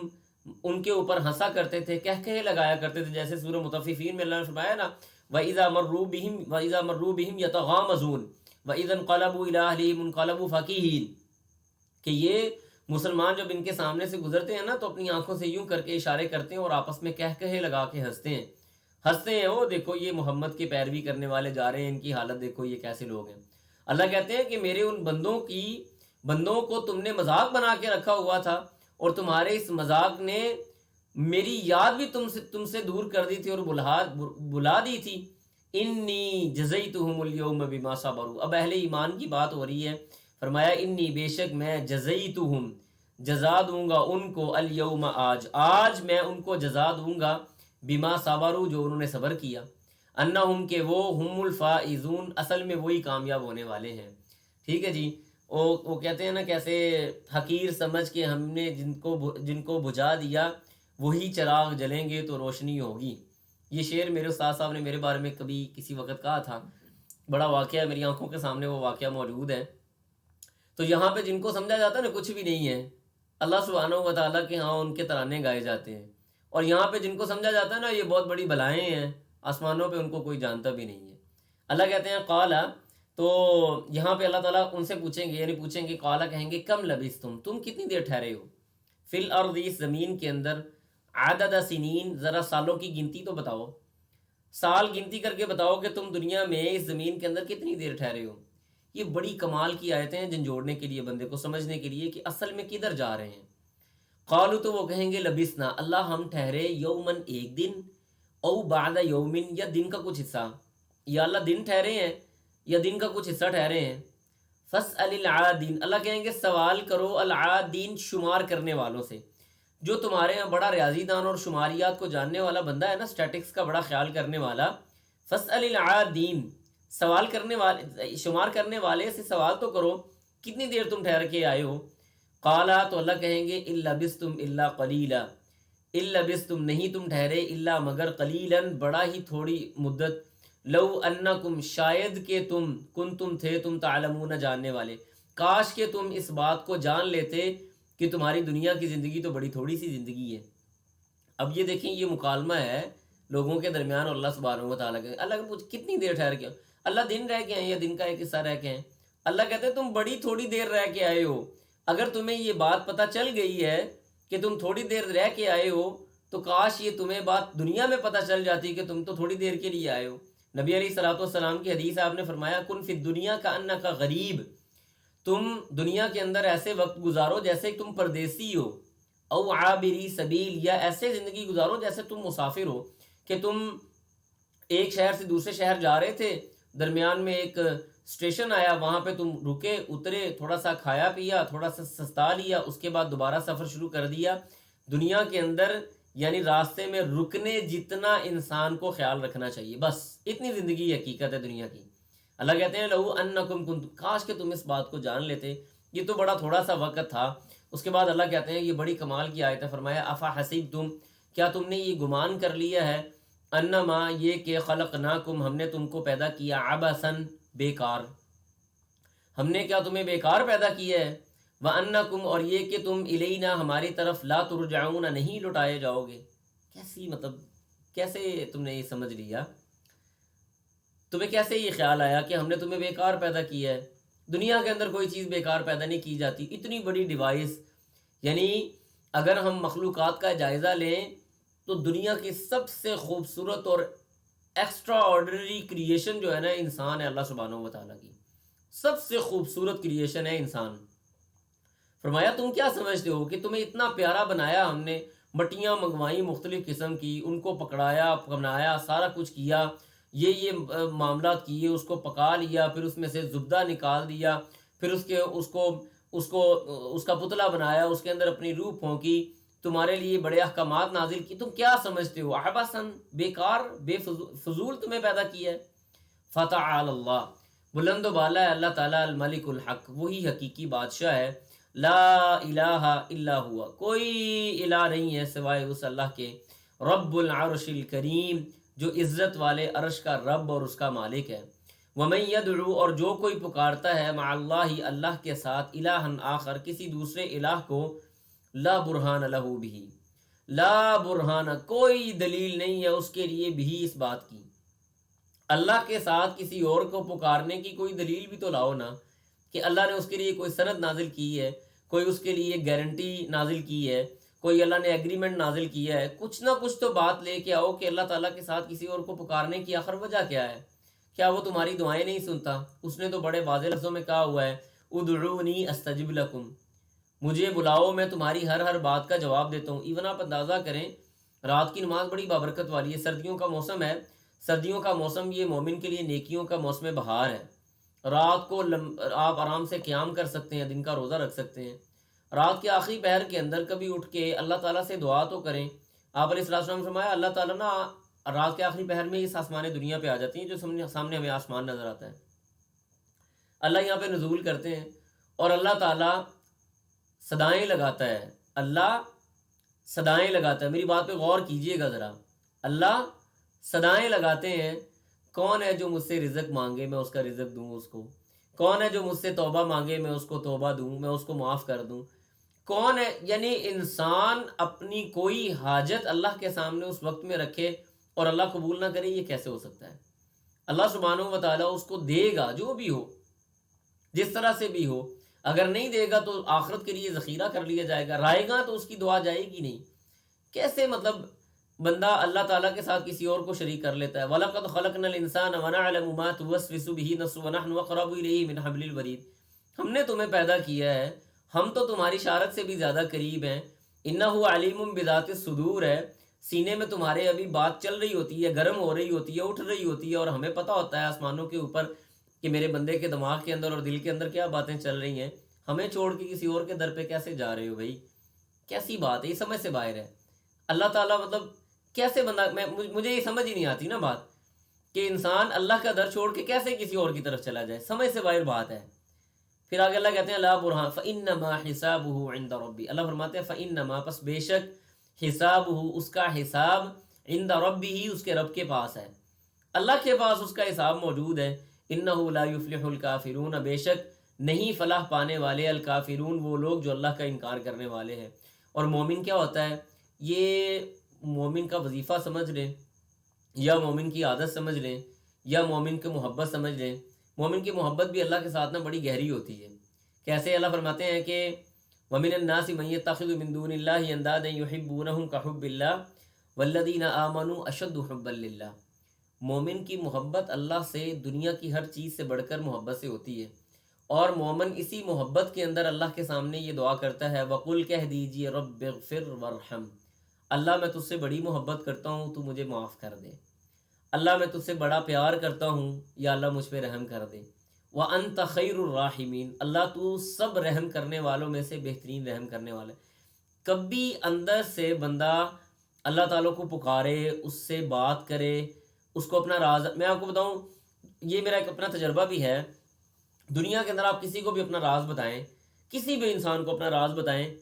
ان کے اوپر ہنسا کرتے تھے، کہکہے لگایا کرتے تھے. جیسے سورہ مطففین میں اللہ نے فرمایا نا وَإِذَا مَرُّوا بِهِمْ يَتَغَامَزُونَ وَإِذَا انقلبوا إِلَىٰ أَهْلِهِمْ انقلبوا فَكِهِينَ کہ یہ مسلمان جب ان کے سامنے سے گزرتے ہیں نا تو اپنی آنکھوں سے یوں کر کے اشارے کرتے ہیں اور آپس میں کہکہے لگا کے ہنستے ہیں. وہ دیکھو یہ محمد کی پیروی کرنے والے جا رہے ہیں، ان کی حالت دیکھو یہ کیسے لوگ ہیں. اللہ کہتے ہیں کہ میرے ان بندوں کو تم نے مذاق بنا کے رکھا ہوا تھا، اور تمہارے اس مذاق نے میری یاد بھی تم سے دور کر دی تھی اور بلا دی تھی. انی جزیتہم اليوم بما صبروا. اب اہل ایمان کی بات ہو رہی ہے. فرمایا انی بے شک میں جزیتہم جزا دوں گا ان کو، الیوم آج میں ان کو جزا دوں گا، بما صبروا جو انہوں نے صبر کیا، انہم کہ وہ ہم الفائزون اصل میں وہی کامیاب ہونے والے ہیں. ٹھیک ہے جی. وہ کہتے ہیں نا کیسے حقیر سمجھ کے ہم نے جن کو بجھا دیا وہی چراغ جلیں گے تو روشنی ہوگی. یہ شعر میرے استاد صاحب نے میرے بارے میں کبھی کسی وقت کہا تھا. بڑا واقعہ ہے، میری آنکھوں کے سامنے وہ واقعہ موجود ہے. تو یہاں پہ جن کو سمجھا جاتا ہے نا کچھ بھی نہیں ہے، اللہ سبحانہ و تعالیٰ کے ہاں ان کے ترانے گائے جاتے ہیں. اور یہاں پہ جن کو سمجھا جاتا ہے نا یہ بہت بڑی بلائیں ہیں، آسمانوں پہ ان کو کوئی جانتا بھی نہیں ہے. اللہ کہتے ہیں قالا، تو یہاں پہ اللہ تعالیٰ ان سے پوچھیں گے، یعنی پوچھیں گے قالا کہیں گے کم لبثتم تم کتنی دیر ٹھہرے ہو، فی الارض اس زمین کے اندر، عدد سنین ذرا سالوں کی گنتی تو بتاؤ، سال گنتی کر کے بتاؤ کہ تم دنیا میں اس زمین کے اندر کتنی دیر ٹھہرے ہو. یہ بڑی کمال کی آیتیں ہیں جھنجھوڑنے کے لیے، بندے کو سمجھنے کے لیے کہ اصل میں کدھر جا رہے ہیں. قالو تو وہ کہیں گے لبثنا اللہ ہم ٹھہرے، یومن ایک دن، او بعد یومن یا دن کا کچھ حصہ، یا اللہ دن ٹھہرے ہیں یا دن کا کچھ حصہ ٹھہرے ہیں. فاسأل العادین اللہ کہیں گے سوال کرو العادین شمار کرنے والوں سے، جو تمہارے یہاں بڑا ریاضی دان اور شماریات کو جاننے والا بندہ ہے نا، اسٹیٹکس کا بڑا خیال کرنے والا. فاسأل العادین سوال کرنے والے، شمار کرنے والے سے سوال تو کرو کتنی دیر تم ٹھہر کے آئے ہو. قالا تو اللہ کہیں گے ان لبثتم الا قلیلا، ان لبثتم نہیں تم ٹھہرے، الا مگر قلیلا بڑا ہی تھوڑی مدت، لو انکم شاید کہ تم کنتم تھے تم تعلمون جاننے والے، کاش کہ تم اس بات کو جان لیتے کہ تمہاری دنیا کی زندگی تو بڑی تھوڑی سی زندگی ہے. اب یہ دیکھیں یہ مکالمہ ہے لوگوں کے درمیان اور اللہ سبحانہ و تعالیٰ کے. اللہ پوچھ کتنی دیر ٹھہر کے، اللہ دن رہ کے ہیں یا دن کا ایک حصہ رہ کے ہیں. اللہ کہتے ہیں تم بڑی تھوڑی دیر رہ کے آئے ہو، اگر تمہیں یہ بات پتہ چل گئی ہے کہ تم تھوڑی دیر رہ کے آئے ہو تو کاش یہ تمہیں بات دنیا میں پتہ چل جاتی کہ تم تو تھوڑی دیر کے لیے آئے ہو۔ نبی علیہ الصلوۃ والسلام کی حدیث آپ نے فرمایا کن فی الدنیا کأنک غریب، تم دنیا کے اندر ایسے وقت گزارو جیسے تم پردیسی ہو، او عابری سبیل، یا ایسے زندگی گزارو جیسے تم مسافر ہو، کہ تم ایک شہر سے دوسرے شہر جا رہے تھے، درمیان میں ایک اسٹیشن آیا، وہاں پہ تم رکے اترے، تھوڑا سا کھایا پیا، تھوڑا سا سستا لیا، اس کے بعد دوبارہ سفر شروع کر دیا۔ دنیا کے اندر یعنی راستے میں رکنے جتنا انسان کو خیال رکھنا چاہیے، بس اتنی زندگی حقیقت ہے دنیا کی۔ اللہ کہتے ہیں لو انکم کنتم، کاش کہ تم اس بات کو جان لیتے، یہ تو بڑا تھوڑا سا وقت تھا۔ اس کے بعد اللہ کہتے ہیں یہ بڑی کمال کی آیت ہے، فرمایا افا حسبتم، کیا تم نے یہ گمان کر لیا ہے، انما یہ کہ خلقناکم، ہم نے تم کو پیدا کیا عبثاً بیکار، ہم نے کیا تمہیں بیکار پیدا کیا ہے، وانکم، اور یہ کہ تم الینا، ہماری طرف، لا ترجعون، نہیں لٹائے جاؤ گے۔ کیسی مطلب کیسے تم نے یہ سمجھ لیا، تمہیں کیسے یہ خیال آیا کہ ہم نے تمہیں بیکار پیدا کیا ہے؟ دنیا کے اندر کوئی چیز بیکار پیدا نہیں کی جاتی، اتنی بڑی ڈیوائس، یعنی اگر ہم مخلوقات کا جائزہ لیں تو دنیا کی سب سے خوبصورت اور ایکسٹرا آرڈنری کریشن جو ہے نا انسان ہے، اللہ سبحانہ و تعالیٰ کی سب سے خوبصورت کریشن ہے انسان۔ فرمایا تم کیا سمجھتے ہو کہ تمہیں اتنا پیارا بنایا ہم نے، مٹیاں منگوائی مختلف قسم کی، ان کو پکڑایا بنایا، سارا کچھ کیا، یہ معاملات کیے، اس کو پکا لیا، پھر اس میں سے زبدہ نکال دیا، پھر اس کا پتلا بنایا، اس کے اندر اپنی روح پھونکی، تمہارے لیے بڑے احکامات نازل کی، تم کیا سمجھتے ہو عبثاً، بیکار، بے فضول تمہیں پیدا کیا ہے۔ فتعال اللہ، بلند و بالا ہے اللہ تعالیٰ، الملک الحق، وہی حقیقی بادشاہ ہے، لا الہ الا ہوا، کوئی الہ نہیں ہے سوائے اس اللہ کے، رب العرش الکریم، جو عزت والے عرش کا رب اور اس کا مالک ہے، ومن یدعو، اور جو کوئی پکارتا ہے، مع اللہ، اللہ کے ساتھ، الہا آخر، کسی دوسرے الہ کو، لا برہان لہ بھی، لا برہان، کوئی دلیل نہیں ہے اس کے لیے بھی اس بات کی، اللہ کے ساتھ کسی اور کو پکارنے کی کوئی دلیل بھی تو لاؤ نا، کہ اللہ نے اس کے لیے کوئی سند نازل کی ہے، کوئی اس کے لیے گارنٹی نازل کی ہے، کوئی اللہ نے ایگریمنٹ نازل کیا ہے، کچھ نہ کچھ تو بات لے کے آؤ کہ اللہ تعالیٰ کے ساتھ کسی اور کو پکارنے کی آخر وجہ کیا ہے؟ کیا وہ تمہاری دعائیں نہیں سنتا؟ اس نے تو بڑے واضح لفظوں میں کہا ہوا ہے ادعونی استجب لکم، مجھے بلاؤ میں تمہاری ہر بات کا جواب دیتا ہوں۔ ایون آپ اندازہ کریں، رات کی نماز بڑی بابرکت والی ہے، سردیوں کا موسم ہے، سردیوں کا موسم یہ مومن کے لیے نیکیوں کا موسم بہار ہے، رات کو آپ آرام سے قیام کر سکتے ہیں، دن کا روزہ رکھ سکتے ہیں، رات کے آخری پہر کے اندر کبھی اٹھ کے اللہ تعالیٰ سے دعا تو کریں۔ آپ علیہ السلام نے فرمایا اللہ تعالیٰ نا رات کے آخری پہر میں اس آسمان دنیا پہ آ جاتی ہیں، جو سامنے ہمیں آسمان نظر آتا ہے، اللہ یہاں پہ نزول کرتے ہیں، اور اللہ تعالیٰ صدائیں لگاتا ہے، اللہ صدائیں لگاتا ہے، میری بات پہ غور کیجئے گا ذرا، اللہ صدائیں لگاتے ہیں، کون ہے جو مجھ سے رزق مانگے میں اس کا رزق دوں اس کو، کون ہے جو مجھ سے توبہ مانگے میں اس کو توبہ دوں، میں اس کو معاف کر دوں، کون ہے؟ یعنی انسان اپنی کوئی حاجت اللہ کے سامنے اس وقت میں رکھے اور اللہ قبول نہ کرے، یہ کیسے ہو سکتا ہے؟ اللہ سبحانہ و تعالیٰ اس کو دے گا، جو بھی ہو، جس طرح سے بھی ہو، اگر نہیں دے گا تو آخرت کے لیے ذخیرہ کر لیا جائے گا، رائے گا تو اس کی دعا جائے گی نہیں۔ کیسے مطلب بندہ اللہ تعالیٰ کے ساتھ کسی اور کو شریک کر لیتا ہے؟ وَلَقَدْ خَلَقْنَا الْإِنسَانَ وَنَعْلَمُ مَا تُوَسْوِسُ بِهِ نَفْسُهُ وَنَحْنُ أَقْرَبُ إِلَيْهِ مِنْ حَبْلِ الْوَرِيدِ، ہم نے تمہیں پیدا کیا ہے، ہم تو تمہاری شارت سے بھی زیادہ قریب ہیں، إِنَّهُ عَلِيمٌ بِذَاتِ الصُّدُورِ ہے، سینے میں تمہارے ابھی بات چل رہی ہوتی ہے، گرم ہو رہی ہوتی ہے، اٹھ رہی ہوتی ہے، اور ہمیں پتہ ہوتا ہے آسمانوں کے اوپر کہ میرے بندے کے دماغ کے اندر اور دل کے اندر کیا باتیں چل رہی ہیں، ہمیں چھوڑ کے کسی اور کے در پہ کیسے جا رہے ہو بھائی؟ کیسی بات ہے، یہ سمجھ سے باہر ہے۔ اللہ تعالیٰ مطلب کیسے بندہ، مجھے یہ سمجھ ہی نہیں آتی نا بات، کہ انسان اللہ کا در چھوڑ کے کیسے کسی اور کی طرف چلا جائے، سمجھ سے باہر بات ہے۔ پھر آگے اللہ کہتے ہیں لا برہان فإنما حسابه عند ربی، اللہ فرماتے ہیں فإنما، پس بے شک، حسابہ، اس کا حساب، عند ربی، اس کے رب کے پاس ہے، اللہ کے پاس اس کا حساب موجود ہے۔ انہ لا یفلح الکافرون، بے شک نہیں فلاح پانے والے، الکافرون، وہ لوگ جو اللہ کا انکار کرنے والے ہیں۔ اور مومن کیا ہوتا ہے؟ یہ مومن کا وظیفہ سمجھ لیں، یا مومن کی عادت سمجھ لیں، یا مومن کی محبت سمجھ لیں۔ مومن کی محبت بھی اللہ کے ساتھ نا بڑی گہری ہوتی ہے. کیسے؟ اللہ فرماتے ہیں کہ وَمِنَ النَّاسِ مَن يَتَّخِذُ مِن دُونِ اللَّهِ أَندَادًا يُحِبُّونَهُمْ كَحُبِّ اللَّهِ وَالَّذِينَ آمَنُوا أَشَدُّ حُبًّا لِلَّهِ. مومن کی محبت اللہ سے دنیا کی ہر چیز سے بڑھ کر محبت سے ہوتی ہے، اور مومن اسی محبت کے اندر اللہ کے سامنے یہ دعا کرتا ہے وَقُلْ کہہ دیجئے رب اغفر وارحم، اللہ میں تجھ سے بڑی محبت کرتا ہوں، تو مجھے معاف کر دے. اللہ میں تجھ سے بڑا پیار کرتا ہوں، یا اللہ مجھ پہ رحم کر دے. وَأَنْتَ خَيْرُ الرَّاحِمِينَ، اللہ تو سب رحم کرنے والوں میں سے بہترین رحم کرنے والا ہے. کبھی اندر سے بندہ اللہ تعالیٰ کو پکارے، اس سے بات کرے، اس کو اپنا راز، میں آپ کو بتاؤں یہ میرا ایک اپنا تجربہ بھی ہے. دنیا کے اندر آپ کسی کو بھی اپنا راز بتائیں، کسی بھی انسان کو اپنا راز بتائیں،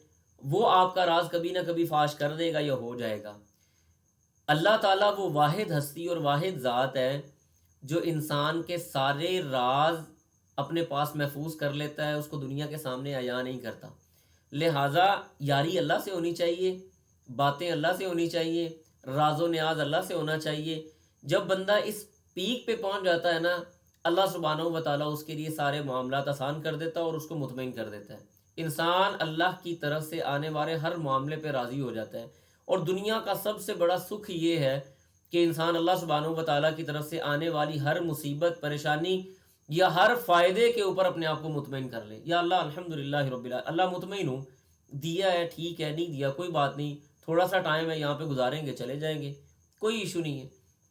وہ آپ کا راز کبھی نہ کبھی فاش کر دے گا یا ہو جائے گا. اللہ تعالیٰ وہ واحد ہستی اور واحد ذات ہے جو انسان کے سارے راز اپنے پاس محفوظ کر لیتا ہے، اس کو دنیا کے سامنے عیاں نہیں کرتا. لہٰذا یاری اللہ سے ہونی چاہیے، باتیں اللہ سے ہونی چاہیے، راز و نیاز اللہ سے ہونا چاہیے. جب بندہ اس پیک پہ پہنچ جاتا ہے نا، اللہ سبحانہ و تعالیٰ اس کے لیے سارے معاملات آسان کر دیتا ہے اور اس کو مطمئن کر دیتا ہے. انسان اللہ کی طرف سے آنے والے ہر معاملے پہ راضی ہو جاتا ہے. اور دنیا کا سب سے بڑا سکھ یہ ہے کہ انسان اللہ سبحانہ و تعالیٰ کی طرف سے آنے والی ہر مصیبت، پریشانی یا ہر فائدے کے اوپر اپنے آپ کو مطمئن کر لے. یا اللہ الحمدللہ رب العالمین، اللہ مطمئن ہوں، دیا ہے ٹھیک ہے، نہیں دیا کوئی بات نہیں، تھوڑا سا ٹائم ہے یہاں پہ گزاریں گے چلے جائیں گے، کوئی ایشو نہیں ہے.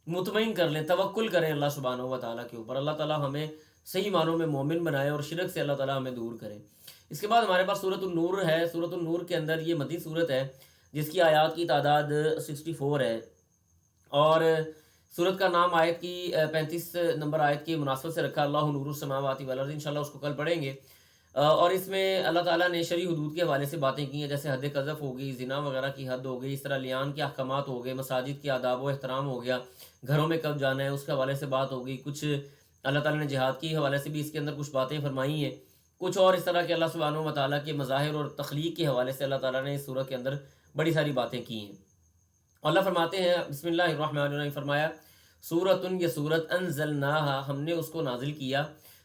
مطمئن کر لیں، توکل کریں اللہ سبحانہ و تعالیٰ کے اوپر. اللہ تعالیٰ ہمیں صحیح معنوں میں مومن بنائے اور شرک سے اللہ تعالیٰ ہمیں دور کرے. اس کے بعد ہمارے پاس سورۃ النور ہے. سورۃ النور کے اندر یہ مدنی سورت ہے جس کی آیات کی تعداد 64 ہے، اور سورت کا نام آیت کی 35 نمبر آیت کی مناسبت سے رکھا اللہ نور السماوات والارض. انشاءاللہ اس کو کل پڑھیں گے. اور اس میں اللہ تعالیٰ نے شرعی حدود کے حوالے سے باتیں کی ہیں، جیسے حد قذف ہو گئی، زنا وغیرہ کی حد ہو گئی، اس طرح لیان کے احکامات ہو گئے، مساجد کے آداب و احترام ہو گیا، گھروں میں کب جانا ہے اس کے حوالے سے بات ہو گئی. کچھ اللہ تعالیٰ نے جہاد کے حوالے سے بھی اس کے اندر کچھ باتیں فرمائی ہیں. کچھ اور اس طرح کے اللہ سبحانہ و تعالیٰ کے مظاہر اور تخلیق کے حوالے سے اللہ تعالیٰ نے اس سورت کے اندر بڑی ساری باتیں کی ہیں. اللہ فرماتے ہیں بسم اللہ الرحمن الرحیم، فرمایا سورۃ، یہ سورت انزلناہا، ہم نے اس کو نازل کیا،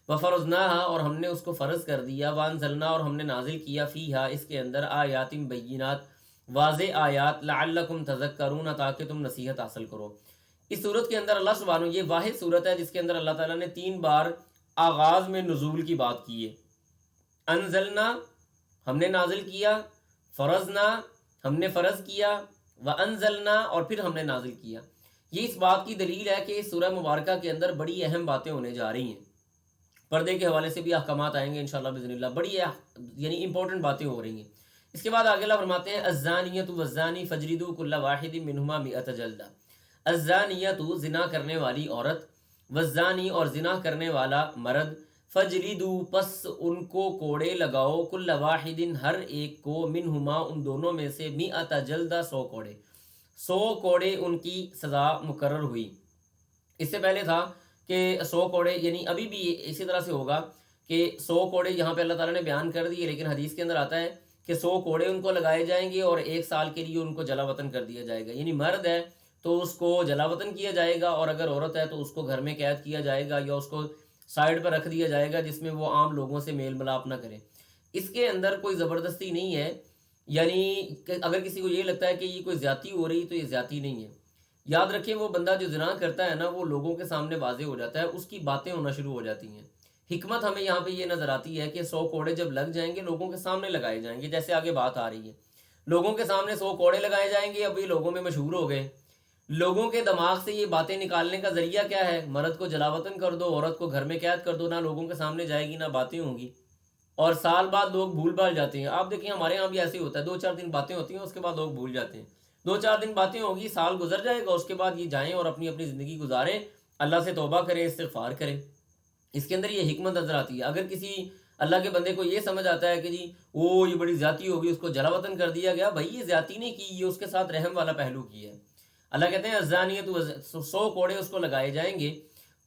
وفرضناہا، اور ہم نے اس کو فرض کر دیا، وانزلنا، اور ہم نے نازل کیا، فیہا، اس کے اندر، آیات بینات، واضح آیات، لعلکم تذکرون، تاکہ تم نصیحت حاصل کرو. اس صورت کے اندر اللہ سبحانہ، یہ واحد صورت ہے جس کے اندر اللہ تعالیٰ نے 3 بار آغاز میں نزول کی بات کی ہے. انزلنا، ہم نے نازل کیا، فرضنا، ہم نے فرض کیا، وانزلنا، اور پھر ہم نے نازل کیا. یہ اس بات کی دلیل ہے کہ اس سورہ مبارکہ کے اندر بڑی اہم باتیں ہونے جا رہی ہیں. پردے کے حوالے سے بھی احکامات آئیں گے انشاءاللہ باذن اللہ، بڑی یعنی امپورٹنٹ باتیں ہو رہی ہیں. اس کے بعد آگے اللہ فرماتے ہیں الزانیۃ والزانی فجلدوا کل واحد منہما 100 جلدہ. الزانیۃ، زنا کرنے والی عورت، والزانی، اور زنا کرنے والا مرد، فجلدوا، پس ان کو کوڑے لگاؤ، کل واحد، ہر ایک کو، منہما، ان دونوں میں سے، 100 جلدہ، 100 کوڑے. 100 کوڑے ان کی سزا مقرر ہوئی. اس سے پہلے تھا کہ 100 کوڑے، یعنی ابھی بھی اسی طرح سے ہوگا کہ 100 کوڑے یہاں پہ اللہ تعالیٰ نے بیان کر دیے، لیکن حدیث کے اندر آتا ہے کہ 100 کوڑے ان کو لگائے جائیں گے اور 1 سال کے لیے ان کو جلا وطن کر دیا جائے گا. یعنی مرد ہے تو اس کو جلا وطن کیا جائے گا، اور اگر عورت ہے تو اس کو گھر میں قید کیا جائے گا یا اس کو سائڈ پر رکھ دیا جائے گا جس میں وہ عام لوگوں سے میل ملاپ نہ کرے. اس کے اندر کوئی زبردستی نہیں ہے، یعنی اگر کسی کو یہ لگتا ہے کہ یہ کوئی زیادتی ہو رہی تو یہ زیادتی نہیں ہے. یاد رکھیں وہ بندہ جو زنا کرتا ہے نا، وہ لوگوں کے سامنے واضح ہو جاتا ہے، اس کی باتیں ہونا شروع ہو جاتی ہیں. حکمت ہمیں یہاں پہ یہ نظر آتی ہے کہ 100 کوڑے جب لگ جائیں گے لوگوں کے سامنے لگائے جائیں گے، جیسے آگے بات آ رہی ہے، لوگوں کے سامنے 100 کوڑے لگائے جائیں گے. اب یہ لوگوں میں مشہور ہو گئے. لوگوں کے دماغ سے یہ باتیں نکالنے کا ذریعہ کیا ہے؟ مرد کو جلا وطن کر دو، عورت کو گھر میں قید کر دو، نہ لوگوں کے سامنے جائے گی نہ باتیں ہوں گی، اور سال بعد لوگ بھول بھال جاتے ہیں. آپ دیکھیں ہمارے یہاں بھی ایسے ہی ہوتا ہے، 2-4 دن باتیں ہوتی ہیں اس کے بعد لوگ بھول جاتے ہیں. 2-4 دن باتیں ہوگی، سال گزر جائے گا، اس کے بعد یہ جائیں اور اپنی اپنی زندگی گزاریں، اللہ سے توبہ کریں، استغفار کریں. اس کے اندر یہ حکمت نظر آتی ہے. اگر کسی اللہ کے بندے کو یہ سمجھ آتا ہے کہ جی وہ یہ بڑی زیادتی ہوگی، اس کو جلا وطن کر دیا گیا، بھائی یہ زیادتی نہیں کی، یہ اس کے ساتھ رحم والا پہلو کی ہے. اللہ کہتے ہیں الزانیۃ، 100 کوڑے اس کو لگائے جائیں گے.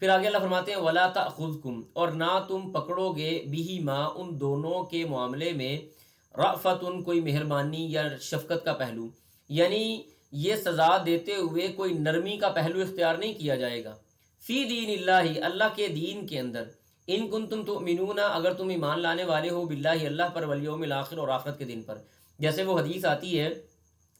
پھر آگے اللہ فرماتے ہیں ولا تأخذکم، اور نہ تم پکڑو گے، بہما، ان دونوں کے معاملے میں، رأفت، کوئی مہربانی یا شفقت کا پہلو، یعنی یہ سزا دیتے ہوئے کوئی نرمی کا پہلو اختیار نہیں کیا جائے گا. فی دین اللہ، اللہ کے دین کے اندر، ان کنتم تؤمنون، اگر تم ایمان لانے والے ہو، باللہ اللہ پر، والیوم الآخر اور آخرت کے دن پر. جیسے وہ حدیث آتی ہے،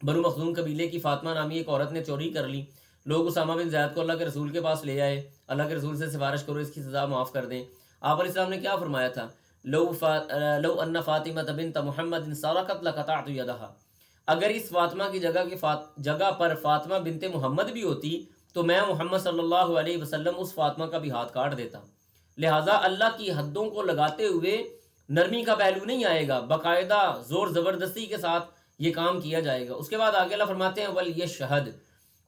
بنو مخزوم قبیلے کی فاطمہ نامی ایک عورت نے چوری کر لی، لوگ اسامہ بن زید کو اللہ کے رسول کے پاس لے آئے، اللہ کے رسول سے سفارش کرو اس کی سزا معاف کر دیں. آپ علیہ السلام نے کیا فرمایا تھا؟ لو ان فاطمہ بنت محمد سرقت لقطعت یدہا، اگر اس فاطمہ کی جگہ پر فاطمہ بنت محمد بھی ہوتی تو میں محمد صلی اللہ علیہ وسلم اس فاطمہ کا بھی ہاتھ کاٹ دیتا. لہٰذا اللہ کی حدوں کو لگاتے ہوئے نرمی کا پہلو نہیں آئے گا، باقاعدہ زور زبردستی کے ساتھ یہ کام کیا جائے گا. اس کے بعد آگے اللہ فرماتے ہیں وَلْيَشْهَدْ،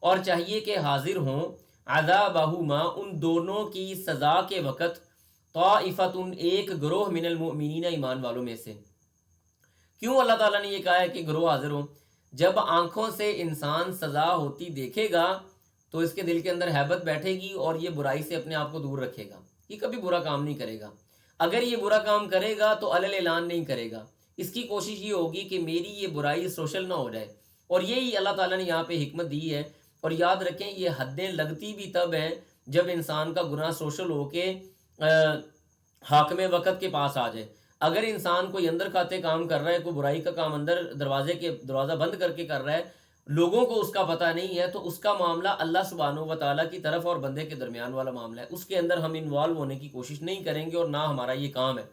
اور چاہیے کہ حاضر ہوں، عَذَابَهُمَا، ان دونوں کی سزا کے وقت، طَائِفَةٌ، ایک گروہ، من المؤمنین، ایمان والوں میں سے. کیوں اللہ تعالیٰ نے یہ کہا ہے کہ گروہ حاضر ہوں؟ جب آنکھوں سے انسان سزا ہوتی دیکھے گا تو اس کے دل کے اندر ہیبت بیٹھے گی اور یہ برائی سے اپنے آپ کو دور رکھے گا، یہ کبھی برا کام نہیں کرے گا. اگر یہ برا کام کرے گا تو علل اعلان نہیں کرے گا، اس کی کوشش یہ ہوگی کہ میری یہ برائی سوشل نہ ہو جائے. اور یہی اللہ تعالیٰ نے یہاں پہ حکمت دی ہے. اور یاد رکھیں یہ حدیں لگتی بھی تب ہیں جب انسان کا گناہ سوشل ہو کے حاکم وقت کے پاس آ جائے. اگر انسان کوئی اندر کھاتے کام کر رہا ہے، کوئی برائی کا کام اندر دروازہ بند کر کے کر رہا ہے، لوگوں کو اس کا پتہ نہیں ہے، تو اس کا معاملہ اللہ سبحانہ و تعالیٰ کی طرف اور بندے کے درمیان والا معاملہ ہے، اس کے اندر ہم انوالو ہونے کی کوشش نہیں کریں گے اور نہ ہمارا یہ کام ہے.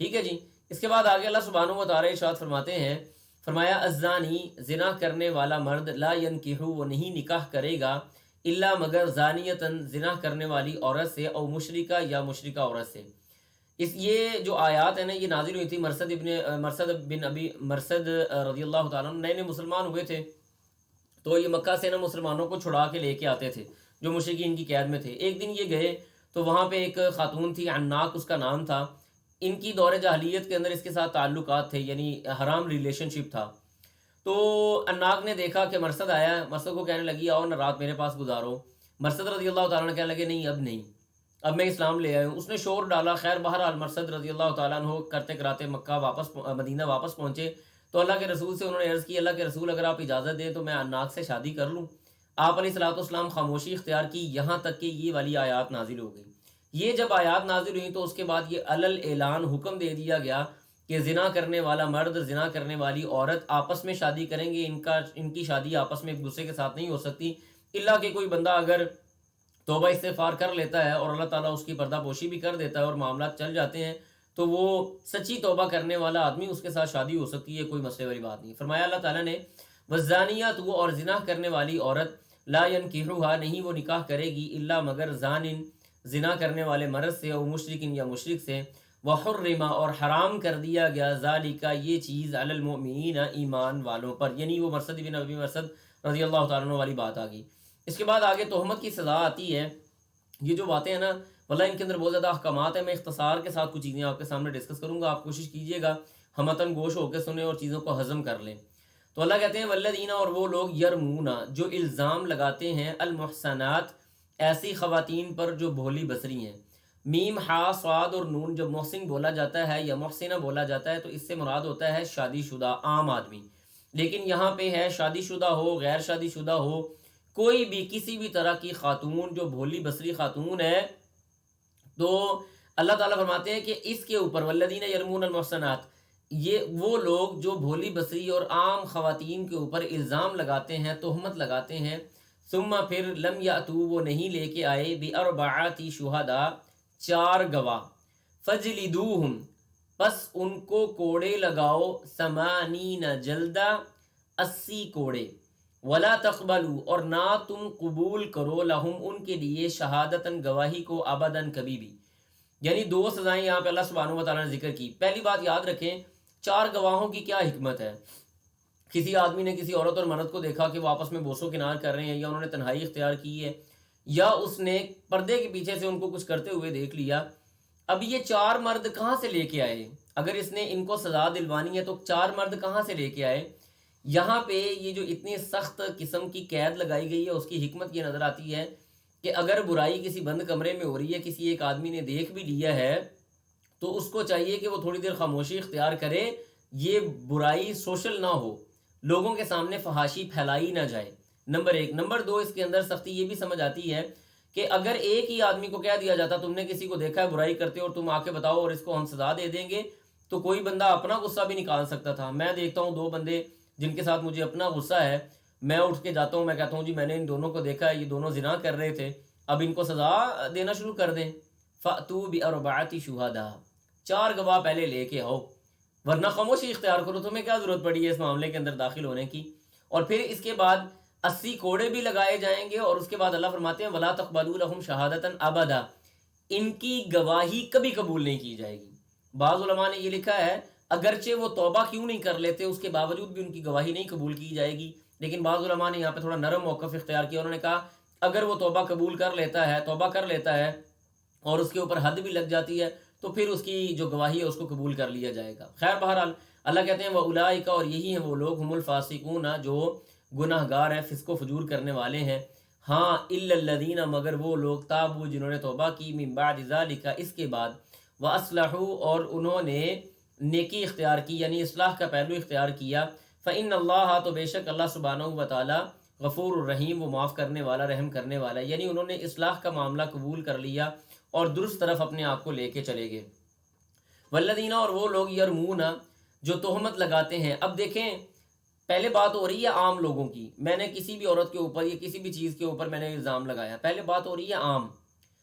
ٹھیک ہے جی. اس کے بعد آگے اللہ سبحانہ و تعالیٰ ارشاد فرماتے ہیں، فرمایا الزانی، زنا کرنے والا مرد، لا ینکحو، وہ نہیں نکاح کرے گا، الا مگر، زانیتن، زنا کرنے والی عورت سے، او مشرکہ، یا مشرکہ عورت سے. یہ جو آیات ہیں نا یہ نازل ہوئی تھی مرثد رضی اللہ تعالیٰ عنہ نئے مسلمان ہوئے تھے، تو یہ مکہ سے نا مسلمانوں کو چھڑا کے لے کے آتے تھے جو مشرکین کی قید میں تھے. ایک دن یہ گئے تو وہاں پہ ایک خاتون تھی، عناق اس کا نام تھا. ان کی دور جاہلیت کے اندر اس کے ساتھ تعلقات تھے، یعنی حرام ریلیشن شپ تھا. تو عناق نے دیکھا کہ مرثد آیا، مرثد کو کہنے لگی آؤ نا رات میرے پاس گزارو. مرثد رضی اللہ تعالیٰ نے کہنے لگے نہیں اب نہیں، اب میں اسلام لے آیا ہوں. اس نے شور ڈالا. خیر بہرحال مرثد رضی اللہ تعالیٰ عنہ کرتے کراتے مدینہ واپس پہنچے تو اللہ کے رسول سے انہوں نے عرض کی، اللہ کے رسول اگر آپ اجازت دیں تو میں عناق سے شادی کر لوں. آپ علیہ الصلوۃ والسلام خاموشی اختیار کی یہاں تک کہ یہ والی آیات نازل ہو گئی. یہ جب آیات نازل ہوئی تو اس کے بعد یہ علل اعلان حکم دے دیا گیا کہ زنا کرنے والا مرد، زنا کرنے والی عورت آپس میں شادی کریں گے. ان کی شادی آپس میں ایک دوسرے کے ساتھ نہیں ہو سکتی، الا کہ کوئی بندہ اگر توبہ استغفار کر لیتا ہے اور اللہ تعالیٰ اس کی پردہ پوشی بھی کر دیتا ہے اور معاملات چل جاتے ہیں تو وہ سچی توبہ کرنے والا آدمی، اس کے ساتھ شادی ہو سکتی ہے، کوئی مسئلے والی بات نہیں. فرمایا اللہ تعالیٰ نے والزانیات، وہ اور زنا کرنے والی عورت، لا ینکحوہا، نہیں وہ نکاح کرے گی، الا مگر، زانن، زنا کرنے والے مرد سے، او مشرکن، یا مشرک سے، وحرم، اور حرام کر دیا گیا، ذالک، یہ چیز، علی المؤمنین، ایمان والوں پر. یعنی وہ مرثد بن ابی مرثد رضی اللہ تعالیٰ عنہ والی بات آ گئی. اس کے بعد آگے تہمت کی سزا آتی ہے. یہ جو باتیں ہیں نا واللہ ان کے اندر بہت زیادہ احکامات ہیں. میں اختصار کے ساتھ کچھ چیزیں آپ کے سامنے ڈسکس کروں گا، آپ کوشش کیجئے گا ہمتن گوش ہو کے سنیں اور چیزوں کو ہضم کر لیں. تو اللہ کہتے ہیں والذین، اور وہ لوگ، یرمون، جو الزام لگاتے ہیں، المحصنات، ایسی خواتین پر جو بھولی بسری ہیں. میم، ہا، صاد اور نون جب محسن بولا جاتا ہے یا محسنہ بولا جاتا ہے تو اس سے مراد ہوتا ہے شادی شدہ عام آدمی. لیکن یہاں پہ ہے شادی شدہ ہو، غیر شادی شدہ ہو، کوئی بھی کسی بھی طرح کی خاتون جو بھولی بسری خاتون ہے، تو اللہ تعالیٰ فرماتے ہیں کہ اس کے اوپر والذین یرمون المحصنات، یہ وہ لوگ جو بھولی بسری اور عام خواتین کے اوپر الزام لگاتے ہیں، تہمت لگاتے ہیں، ثم پھر لم یاتو، وہ نہیں لے کے آئے، باربعۃ شہداء، 4 گواہ، فجلدوہم، پس ان کو کوڑے لگاؤ، 80 جلدہ، 80 کوڑے، ولا تقبلوا، اور نہ تم قبول کرو، لہم، ان کے لیے، شہادتاً، گواہی کو، ابداً، کبھی بھی. یعنی 2 سزائیں یہاں پہ اللہ سبحانہ و تعالیٰ نے ذکر کی. پہلی بات یاد رکھیں 4 گواہوں کی کیا حکمت ہے. کسی آدمی نے کسی عورت اور مرد کو دیکھا کہ وہ آپس میں بوسو کنار کر رہے ہیں، یا انہوں نے تنہائی اختیار کی ہے، یا اس نے پردے کے پیچھے سے ان کو کچھ کرتے ہوئے دیکھ لیا. اب یہ 4 مرد کہاں سے لے کے آئے؟ اگر اس نے ان کو سزا دلوانی ہے تو 4 مرد کہاں سے لے کے آئے؟ یہاں پہ یہ جو اتنی سخت قسم کی قید لگائی گئی ہے اس کی حکمت یہ نظر آتی ہے کہ اگر برائی کسی بند کمرے میں ہو رہی ہے، کسی ایک آدمی نے دیکھ بھی لیا ہے، تو اس کو چاہیے کہ وہ تھوڑی دیر خاموشی اختیار کرے، یہ برائی سوشل نہ ہو، لوگوں کے سامنے فحاشی پھیلائی نہ جائے. نمبر 1. نمبر 2، اس کے اندر سختی یہ بھی سمجھ آتی ہے کہ اگر ایک ہی آدمی کو کہہ دیا جاتا تم نے کسی کو دیکھا ہے برائی کرتے اور تم آ کے بتاؤ اور اس کو ہم سزا دے دیں گے، تو کوئی بندہ اپنا غصہ بھی نکال سکتا تھا۔ میں دیکھتا ہوں دو بندے جن کے ساتھ مجھے اپنا غصہ ہے، میں اٹھ کے جاتا ہوں، میں کہتا ہوں جی میں نے ان دونوں کو دیکھا ہے، یہ دونوں زنا کر رہے تھے، اب ان کو سزا دینا شروع کر دیں۔ فَأْتُوا بِأَرْبَعَةِ شُهَدَاءَ، 4 گواہ پہلے لے کے آؤ، ورنہ خاموشی اختیار کرو، تمہیں کیا ضرورت پڑی ہے اس معاملے کے اندر داخل ہونے کی۔ اور پھر اس کے بعد 80 کوڑے بھی لگائے جائیں گے، اور اس کے بعد اللہ فرماتے ہیں وَلَا تَقْبَلُوا لَهُمْ شَهَادَةً أَبَدًا، ان کی گواہی کبھی قبول نہیں کی جائے گی۔ بعض علماء نے یہ لکھا ہے اگرچہ وہ توبہ کیوں نہیں کر لیتے اس کے باوجود بھی ان کی گواہی نہیں قبول کی جائے گی، لیکن بعض علماء نے یہاں پہ تھوڑا نرم موقف اختیار کیا، انہوں نے کہا اگر وہ توبہ قبول کر لیتا ہے، توبہ کر لیتا ہے اور اس کے اوپر حد بھی لگ جاتی ہے تو پھر اس کی جو گواہی ہے اس کو قبول کر لیا جائے گا۔ خیر بہرحال اللہ کہتے ہیں وَأُولَٰئِکَ، اور یہی ہیں وہ لوگ، ہم الفاسقون، جو گناہ گار ہیں، فسق و فجور کرنے والے ہیں، ہاں الا الذین، مگر وہ لوگ، تابوا، جنہوں نے توبہ کی، من بعد ذالک، اس کے بعد، واصلحوا، اور انہوں نے نیکی اختیار کی یعنی اصلاح کا پہلو اختیار کیا، فإن اللہ، تو بے شک اللہ سبحانہ و تعالی، غفور الرحیم، وہ معاف کرنے والا رحم کرنے والا، یعنی انہوں نے اصلاح کا معاملہ قبول کر لیا اور درست طرف اپنے آپ کو لے کے چلے گئے۔ والذین، اور وہ لوگ، یرمون، جو تہمت لگاتے ہیں۔ اب دیکھیں پہلے بات ہو رہی ہے عام لوگوں کی، میں نے کسی بھی عورت کے اوپر یا کسی بھی چیز کے اوپر میں نے الزام لگایا، پہلے بات ہو رہی ہے عام۔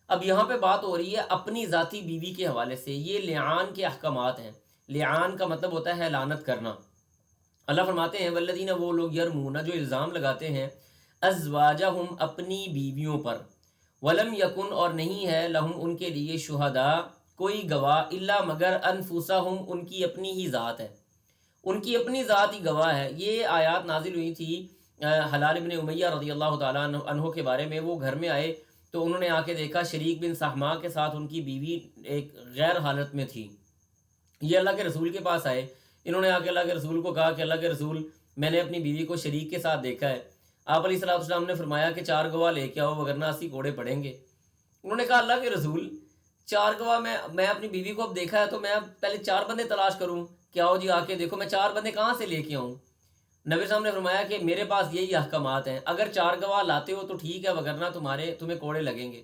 اب یہاں پہ بات ہو رہی ہے اپنی ذاتی بیوی کے حوالے سے، یہ لعان کے احکامات ہیں۔ لعان کا مطلب ہوتا ہے لعنت کرنا۔ اللہ فرماتے ہیں والذین، وہ لوگ، یرمون، جو الزام لگاتے ہیں، ازواجہم، اپنی بیویوں پر، ولم یکن، اور نہیں ہے، لہم، ان کے لیے، شہداء، کوئی گواہ، الا، مگر، انفسہم، ان کی اپنی ہی ذات ہے، ان کی اپنی ذات ہی گواہ ہے۔ یہ آیات نازل ہوئی تھی حلال ابن امیہ رضی اللہ تعالیٰ عنہ کے بارے میں۔ وہ گھر میں آئے تو انہوں نے آ کے دیکھا شریک بن سہما کے ساتھ ان کی بیوی ایک غیر حالت میں تھی۔ یہ اللہ کے رسول کے پاس آئے، انہوں نے آ کے اللہ کے رسول کو کہا کہ اللہ کے رسول، میں نے اپنی بیوی کو شریک کے ساتھ دیکھا ہے۔ آپ علیہ الصلوۃ والسلام نے فرمایا کہ 4 گواہ لے کے آؤ وگرنہ 80 کوڑے پڑیں گے۔ انہوں نے کہا اللہ کے رسول 4 گواہ، میں اپنی بیوی کو اب دیکھا ہے تو میں پہلے 4 بندے تلاش کروں کہ آؤ جی آ کے دیکھو، میں 4 بندے کہاں سے لے کے آؤں؟ نبی صاحب نے فرمایا کہ میرے پاس یہی احکامات ہیں، اگر 4 گواہ لاتے ہو تو ٹھیک ہے ورنہ تمہیں کوڑے لگیں گے۔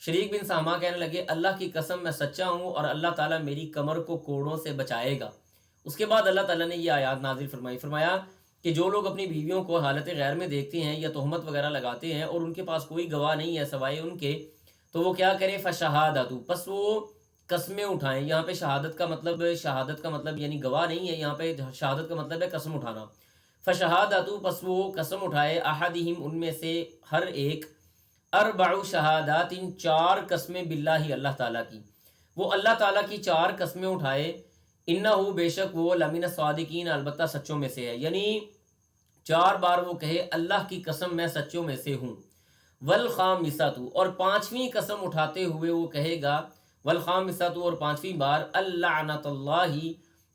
شریک بن سہما کہنے لگے اللہ کی قسم میں سچا ہوں اور اللہ تعالیٰ میری کمر کو کوڑوں سے بچائے گا۔ اس کے بعد اللہ تعالیٰ نے یہ آیات نازل فرمایا کہ جو لوگ اپنی بیویوں کو حالت غیر میں دیکھتے ہیں یا تہمت وغیرہ لگاتے ہیں اور ان کے پاس کوئی گواہ نہیں ہے سوائے ان کے، تو وہ کیا کریں، فشہادۃ، پس وہ قسمیں اٹھائیں۔ یہاں پہ شہادت کا مطلب یعنی گواہ نہیں ہے، یہاں پہ شہادت کا مطلب ہے قسم اٹھانا۔ فشہادۃ، پس وہ قسم اٹھائے، احدہم، ان میں سے ہر ایک، 4 شہادات، 4 قسمیں، باللہ، اللہ تعالیٰ کی، وہ اللہ تعالیٰ کی 4 قسمیں اٹھائے، انہ، بے شک وہ، لمن الصادقین، البتہ سچوں میں سے ہے، یعنی 4 بار وہ کہے اللہ کی قسم میں سچوں میں سے ہوں۔ والخامسۃ، اور 5ویں قسم اٹھاتے ہوئے وہ کہے گا، والخامسۃ، اور 5ویں بار، اللعنۃ اللہ،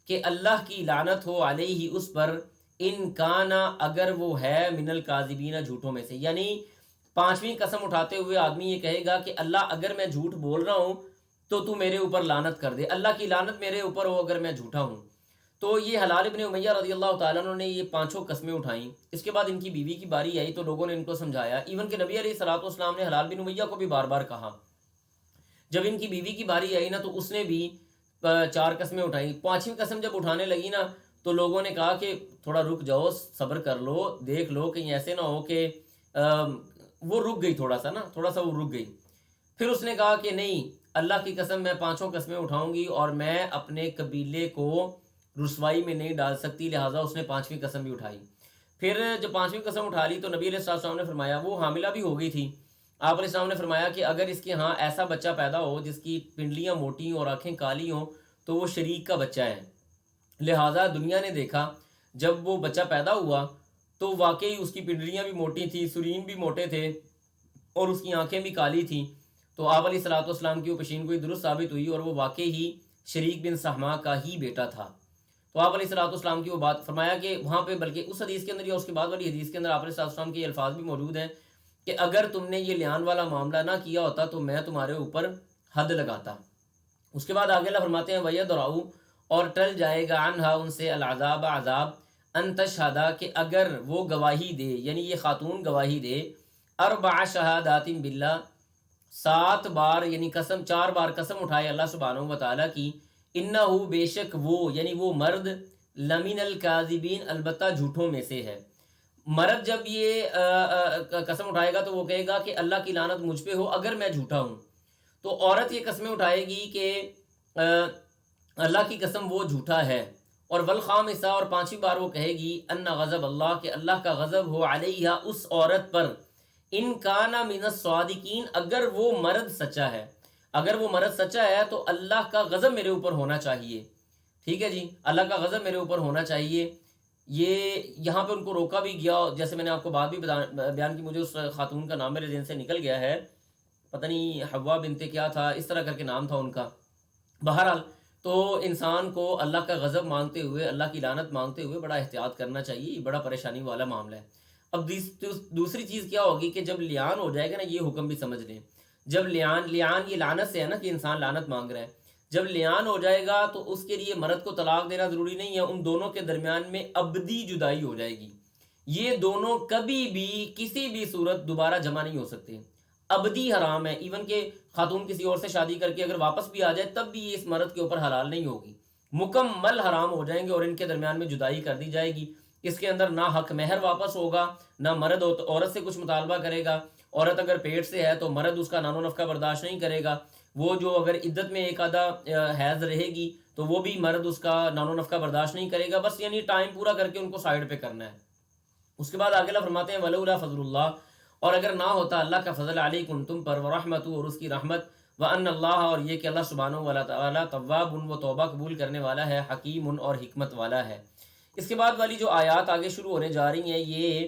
کہ اللہ کی لعنت ہو، علیہ، اس پر، ان کانا، اگر وہ ہے، من الکاذبین، جھوٹوں میں سے، یعنی 5ویں قسم اٹھاتے ہوئے آدمی یہ کہے گا کہ اللہ اگر میں جھوٹ بول رہا ہوں تو میرے اوپر لعنت کر دے، اللہ کی لعنت میرے اوپر ہو اگر میں جھوٹا ہوں۔ تو یہ حلال ابن امیہ رضی اللہ تعالیٰ عنہ نے یہ 5 قسمیں اٹھائیں۔ اس کے بعد ان کی بیوی کی باری آئی تو لوگوں نے ان کو سمجھایا، ایون کہ نبی علیہ الصلوۃ والسلام نے حلال بن امیہ کو بھی بار بار کہا۔ جب ان کی بیوی کی باری آئی نا تو اس نے بھی 4 قسمیں اٹھائیں۔ 5ویں قسم جب اٹھانے لگی نا تو لوگوں نے کہا کہ تھوڑا رک جاؤ، صبر کر لو، دیکھ لو کہیں ایسے نہ ہو کہ وہ رک گئی، تھوڑا سا وہ رک گئی۔ پھر اس نے کہا کہ نہیں، اللہ کی قسم میں 5 قسمیں اٹھاؤں گی اور میں اپنے قبیلے کو رسوائی میں نہیں ڈال سکتی، لہٰذا اس نے 5ویں قسم بھی اٹھائی۔ پھر جب 5ویں قسم اٹھا لی تو نبی علیہ السلام نے فرمایا، وہ حاملہ بھی ہو گئی تھی، آپ علیہ السلام نے فرمایا کہ اگر اس کے ہاں ایسا بچہ پیدا ہو جس کی پنڈلیاں موٹی اور آنکھیں کالی ہوں تو وہ شریک کا بچہ ہے۔ لہٰذا دنیا نے دیکھا جب وہ بچہ پیدا ہوا تو واقعی اس کی پنڈلیاں بھی موٹی تھی، سرین بھی موٹے تھے اور اس کی آنکھیں بھی کالی تھیں، تو آپ علیہ الصلوۃ والسلام کی وہ پیشین گوئی درست ثابت ہوئی اور وہ واقعی ہی شریک بن سہما کا ہی بیٹا تھا۔ تو آپ علیہ الصلوۃ والسلام کی وہ بات فرمایا کہ وہاں پہ، بلکہ اس حدیث کے اندر یا اس کے بعد والی حدیث کے اندر آپ علیہ الصلوۃ والسلام کے یہ الفاظ بھی موجود ہیں کہ اگر تم نے یہ لیان والا معاملہ نہ کیا ہوتا تو میں تمہارے اوپر حد لگاتا۔ اس کے بعد آگے اللہ فرماتے ہیں وَيَدْرَعُ، اور ٹل جائے گا، عنہا، ان سے، العذاب، عذاب، ان تشہدا، کہ اگر وہ گواہی دے، یعنی یہ خاتون گواہی دے، 4 شہادات باللہ، 7 بار یعنی قسم 4 بار قسم اٹھائے اللہ سبحانہ و تعالیٰ کی، انہو بے شک وہ یعنی وہ مرد، لمن الکاذبین البتہ جھوٹوں میں سے ہے۔ مرد جب یہ قسم اٹھائے گا تو وہ کہے گا کہ اللہ کی لعنت مجھ پہ ہو اگر میں جھوٹا ہوں، تو عورت یہ قسمیں اٹھائے گی کہ اللہ کی قسم وہ جھوٹا ہے، اور والخامسہ اور 5ویں بار وہ کہے گی ان غضب اللہ کہ اللہ کا غضب ہو علیہ اس عورت پر، ان کانا من الصادقین اگر وہ مرد سچا ہے، اگر وہ مرد سچا ہے تو اللہ کا غضب میرے اوپر ہونا چاہیے، ٹھیک ہے جی، اللہ کا غضب میرے اوپر ہونا چاہیے۔ یہ یہاں پہ ان کو روکا بھی گیا، جیسے میں نے آپ کو بات بھی بیان کی، مجھے اس خاتون کا نام میرے ذہن سے نکل گیا ہے، پتہ نہیں حوا بنت کیا تھا، اس طرح کر کے نام تھا ان کا۔ بہرحال تو انسان کو اللہ کا غضب مانگتے ہوئے، اللہ کی لعنت مانگتے ہوئے بڑا احتیاط کرنا چاہیے، یہ بڑا پریشانی والا معاملہ ہے۔ اب دوسری چیز کیا ہوگی کہ جب لیان ہو جائے گا نا، یہ حکم بھی سمجھ لیں، جب لیان یہ لعنت سے ہے نا کہ انسان لعنت مانگ رہا ہے، جب لیان ہو جائے گا تو اس کے لیے مرد کو طلاق دینا ضروری نہیں ہے، ان دونوں کے درمیان میں ابدی جدائی ہو جائے گی، یہ دونوں کبھی بھی کسی بھی صورت دوبارہ جمع نہیں ہو سکتے، ابدی حرام ہے، ایون کہ خاتون کسی اور سے شادی کر کے اگر واپس بھی آ جائے تب بھی یہ اس مرد کے اوپر حلال نہیں ہوگی، مکمل حرام ہو جائیں گے اور ان کے درمیان میں جدائی کر دی جائے گی۔ اس کے اندر نہ حق مہر واپس ہوگا، نہ مرد عورت سے کچھ مطالبہ کرے گا، عورت اگر پیٹ سے ہے تو مرد اس کا نان و نفقہ برداشت نہیں کرے گا، وہ جو اگر عدت میں ایک آدھا حیض رہے گی تو وہ بھی مرد اس کا نان و نفقہ برداشت نہیں کرے گا، بس یعنی ٹائم پورا کر کے ان کو سائڈ پہ کرنا ہے۔ اس کے بعد آگے اللہ فرماتے ہیں ولولا فضل اللہ، اور اگر نہ ہوتا اللہ کا فضل علیکم تم پر، ورحمت اور اس کی رحمت، وان اللہ اور یہ کہ اللہ سبحانہ و تعالیٰ تواب وہ توبہ قبول کرنے والا ہے، حکیم اور حکمت والا ہے۔ اس کے بعد والی جو آیات آگے شروع ہونے جا رہی ہیں یہ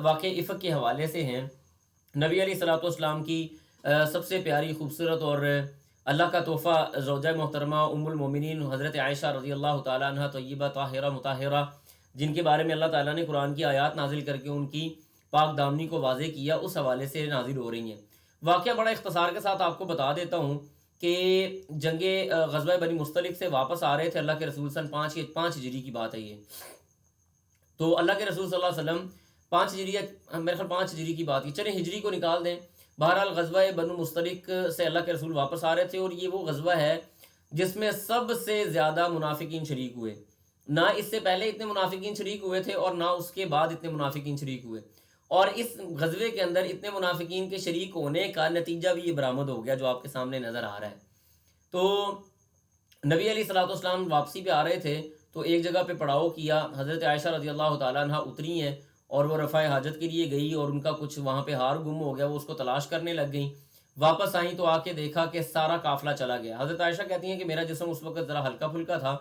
واقع افق کے حوالے سے ہیں، نبی علیہ الصلوۃ والسلام کی سب سے پیاری خوبصورت اور اللہ کا تحفہ زوجہ محترمہ ام المومنین حضرت عائشہ رضی اللہ تعالیٰ عنہ طیبہ طاہرہ مطہرہ، جن کے بارے میں اللہ تعالیٰ نے قرآن کی آیات نازل کر کے ان کی پاک دامنی کو واضح کیا، اس حوالے سے نازل ہو رہی ہیں۔ واقعہ بڑا اختصار کے ساتھ آپ کو بتا دیتا ہوں کہ جنگ غزوہ بنی مستلق سے واپس آ رہے تھے اللہ کے رسول سن 5 ہجری کی بات ہے یہ، تو اللہ کے رسول صلی اللہ علیہ وسلم 5 ہجری میرے خیال 5 ہجری کی بات کی، چلیں ہجری کو نکال دیں، بہرحال غزوہ بنو مستلق سے اللہ کے رسول واپس آ رہے تھے، اور یہ وہ غزوہ ہے جس میں سب سے زیادہ منافقین شریک ہوئے، نہ اس سے پہلے اتنے منافقین شریک ہوئے تھے اور نہ اس کے بعد اتنے منافقین شریک ہوئے، اور اس غزوے کے اندر اتنے منافقین کے شریک ہونے کا نتیجہ بھی یہ برآمد ہو گیا جو آپ کے سامنے نظر آ رہا ہے۔ تو نبی علیہ الصلوۃ والسلام واپسی پہ آ رہے تھے تو ایک جگہ پہ پڑاؤ کیا، حضرت عائشہ رضی اللہ تعالیٰ عنہ اتری ہیں اور وہ رفع حاجت کے لیے گئی، اور ان کا کچھ وہاں پہ ہار گم ہو گیا، وہ اس کو تلاش کرنے لگ گئیں، واپس آئیں تو آ کے دیکھا کہ سارا قافلہ چلا گیا۔ حضرت عائشہ کہتی ہیں کہ میرا جسم اس وقت ذرا ہلکا پھلکا تھا،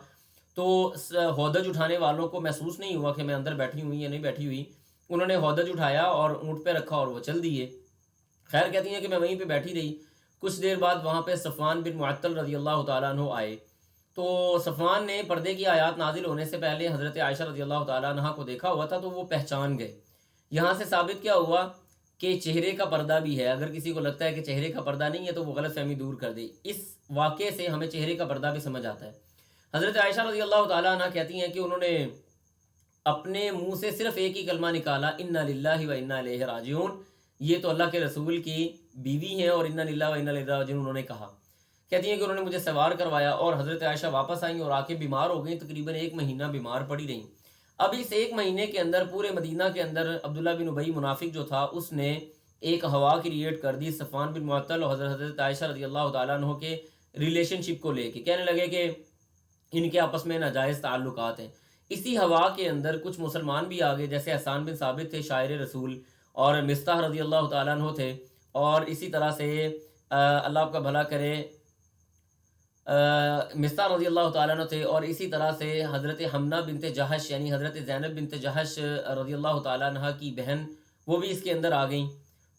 تو ہودج اٹھانے والوں کو محسوس نہیں ہوا کہ میں اندر بیٹھی ہوئی یا نہیں بیٹھی ہوئی، انہوں نے ہودج اٹھایا اور اونٹ پہ رکھا اور وہ چل دیے۔ خیر کہتی ہیں کہ میں وہیں پہ بیٹھی رہی، کچھ دیر بعد وہاں پہ صفوان بن معطل رضی اللہ تعالیٰ عنہ آئے، تو صفوان نے پردے کی آیات نازل ہونے سے پہلے حضرت عائشہ رضی اللہ تعالیٰ عنہ کو دیکھا ہوا تھا، تو وہ پہچان گئے۔ یہاں سے ثابت کیا ہوا کہ چہرے کا پردہ بھی ہے، اگر کسی کو لگتا ہے کہ چہرے کا پردہ نہیں ہے تو وہ غلط فہمی دور کر دے، اس واقعے سے ہمیں چہرے کا پردہ بھی سمجھ آتا ہے۔ حضرت عائشہ رضی اللہ تعالیٰ عنہ کہتی ہیں کہ انہوں نے اپنے منہ سے صرف ایک ہی کلمہ نکالا، انا للہ و انا الیہ راجعون، یہ تو اللہ کے رسول کی بیوی ہیں اور انا للہ و انا الیہ راجعون انہوں نے کہا۔ کہتی ہیں کہ انہوں نے مجھے سوار کروایا اور حضرت عائشہ واپس آئیں اور آ کے بیمار ہو گئیں، تقریباً 1 مہینہ بیمار پڑی رہیں۔ اب اس 1 مہینے کے اندر پورے مدینہ کے اندر عبداللہ بن ابی منافق جو تھا اس نے ایک ہوا کریٹ کر دی صفوان بن معطل اور حضرت عائشہ رضی اللہ تعالیٰ عنہ کے ریلیشن شپ کو لے کے، کہنے لگے کہ ان کے آپس میں ناجائز تعلقات ہیں۔ اسی ہوا کے اندر کچھ مسلمان بھی آگے، جیسے حسان بن ثابت تھے شاعر رسول، اور مستح رضی اللہ تعالیٰ عنہ تھے، اور اسی طرح سے اللہ آپ کا بھلا کرے مستح رضی اللہ تعالیٰ عنہ تھے، اور اسی طرح سے حضرت حمنہ بنت جہش یعنی حضرت زینب بنت جہش رضی اللہ تعالیٰ عنہ کی بہن، وہ بھی اس کے اندر آ گئیں۔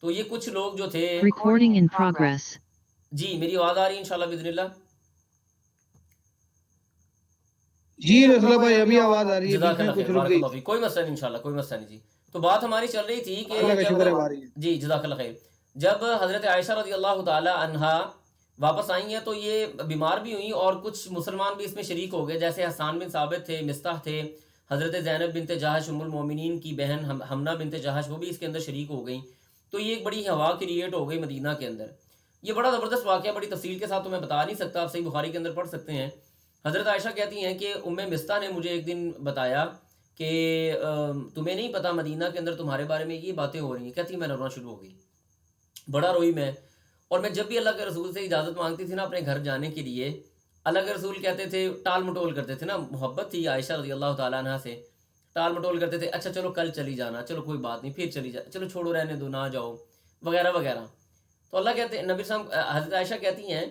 تو یہ کچھ لوگ جو تھے، Recording in progress. جی میری آواز آ رہی ہے انشاءاللہ باذن اللہ؟ جی رسول بھائی ابھی آواز آ رہی ہے، جزاک بیچ میں اللہ کچھ خیر، رک بارک گئی اللہ فیک، کوئی مسئلہ نہیں انشاءاللہ، کوئی مسئلہ نہیں جی۔ تو بات ہماری چل رہی تھی کہ اللہ کا شکر ہے آ رہی ہے۔ جی جزاک اللہ خیر، جب حضرت عائشہ رضی اللہ تعالی عنہا واپس آئی ہیں تو یہ بیمار بھی ہوئیں اور کچھ مسلمان بھی اس میں شریک ہو گئے، جیسے حسان بن ثابت تھے، مستح تھے، حضرت زینب بنت جہش ام المومنین کی بہن حمنہ بنت جہش، وہ بھی اس کے اندر شریک ہو گئیں۔ تو یہ ایک بڑی ہوا کریٹ ہو گئی مدینہ کے اندر. یہ بڑا زبردست واقعہ، بڑی تفصیل کے ساتھ تو میں بتا نہیں سکتا، آپ صحیح بخاری کے اندر پڑھ سکتے ہیں. حضرت عائشہ کہتی ہیں کہ ام مستہ نے مجھے ایک دن بتایا کہ تمہیں نہیں پتہ مدینہ کے اندر تمہارے بارے میں یہ باتیں ہو رہی ہیں. کہتی میں رونا شروع ہو گئی، بڑا روئی میں. اور میں جب بھی اللہ کے رسول سے اجازت مانگتی تھی نا اپنے گھر جانے کے لیے، اللہ کے رسول کہتے تھے، ٹال مٹول کرتے تھے نا، محبت تھی عائشہ رضی اللہ تعالیٰ عنہ سے، ٹال مٹول کرتے تھے، اچھا چلو کل چلی جانا، چلو کوئی بات نہیں پھر چلی جا، چلو چھوڑو رہنے دو نہ جاؤ، وغیرہ وغیرہ. تو اللہ کہتے ہیں، نبی صاحب حضرت عائشہ کہتی ہیں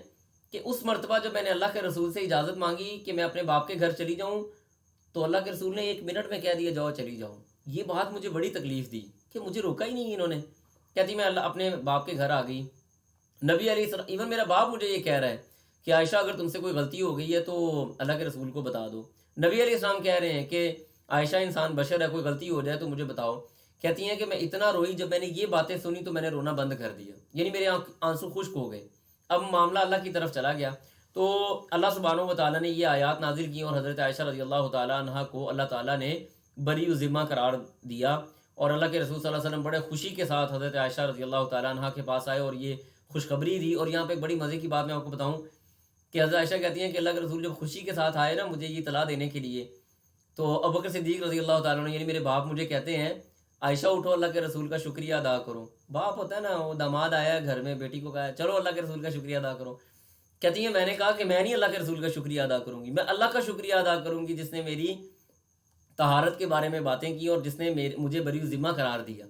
کہ اس مرتبہ جب میں نے اللہ کے رسول سے اجازت مانگی کہ میں اپنے باپ کے گھر چلی جاؤں، تو اللہ کے رسول نے 1 منٹ میں کہہ دیا جاؤ چلی جاؤ. یہ بات مجھے بڑی تکلیف دی کہ مجھے روکا ہی نہیں انہوں نے. کہتی میں اپنے باپ کے گھر آ گئی. نبی علیہ السلام، ایون میرا باپ مجھے یہ کہہ رہا ہے کہ عائشہ اگر تم سے کوئی غلطی ہو گئی ہے تو اللہ کے رسول کو بتا دو. نبی علیہ السلام کہہ رہے ہیں کہ عائشہ انسان بشر ہے، کوئی غلطی ہو جائے تو مجھے بتاؤ. کہتی ہیں کہ میں اتنا روئی، جب میں نے یہ باتیں سنی تو میں نے رونا بند کر دیا، یعنی میرے آنسو خشک ہو گئے. اب معاملہ اللہ کی طرف چلا گیا. تو اللہ سبحانہ و تعالیٰ نے یہ آیات نازل کی اور حضرت عائشہ رضی اللہ تعالیٰ عنہ کو اللہ تعالیٰ نے بری ذمہ قرار دیا. اور اللہ کے رسول صلی اللہ علیہ وسلم بڑے خوشی کے ساتھ حضرت عائشہ رضی اللہ تعالیٰ عنہ کے پاس آئے اور یہ خوشخبری دی. اور یہاں پہ ایک بڑی مزے کی بات میں آپ کو بتاؤں کہ حضرت عائشہ کہتی ہیں کہ اللہ کے رسول جب خوشی کے ساتھ آئے نا مجھے یہ اطلاع دینے کے لیے، تو ابوبکر صدیق رضی اللہ تعالیٰ عنہ یعنی میرے باپ مجھے کہتے ہیں عائشہ اٹھو اللہ کے رسول کا شکریہ ادا کرو. باپ ہوتا ہے نا، وہ داماد آیا ہے گھر میں، بیٹی کو کہا چلو اللہ کے رسول کا شکریہ ادا کرو. کہتی ہیں میں نے کہا کہ میں نہیں اللہ کے رسول کا شکریہ ادا کروں گی، میں اللہ کا شکریہ ادا کروں گی جس نے میری طہارت کے بارے میں باتیں کی اور جس نے مجھے بری ذمہ قرار دیا.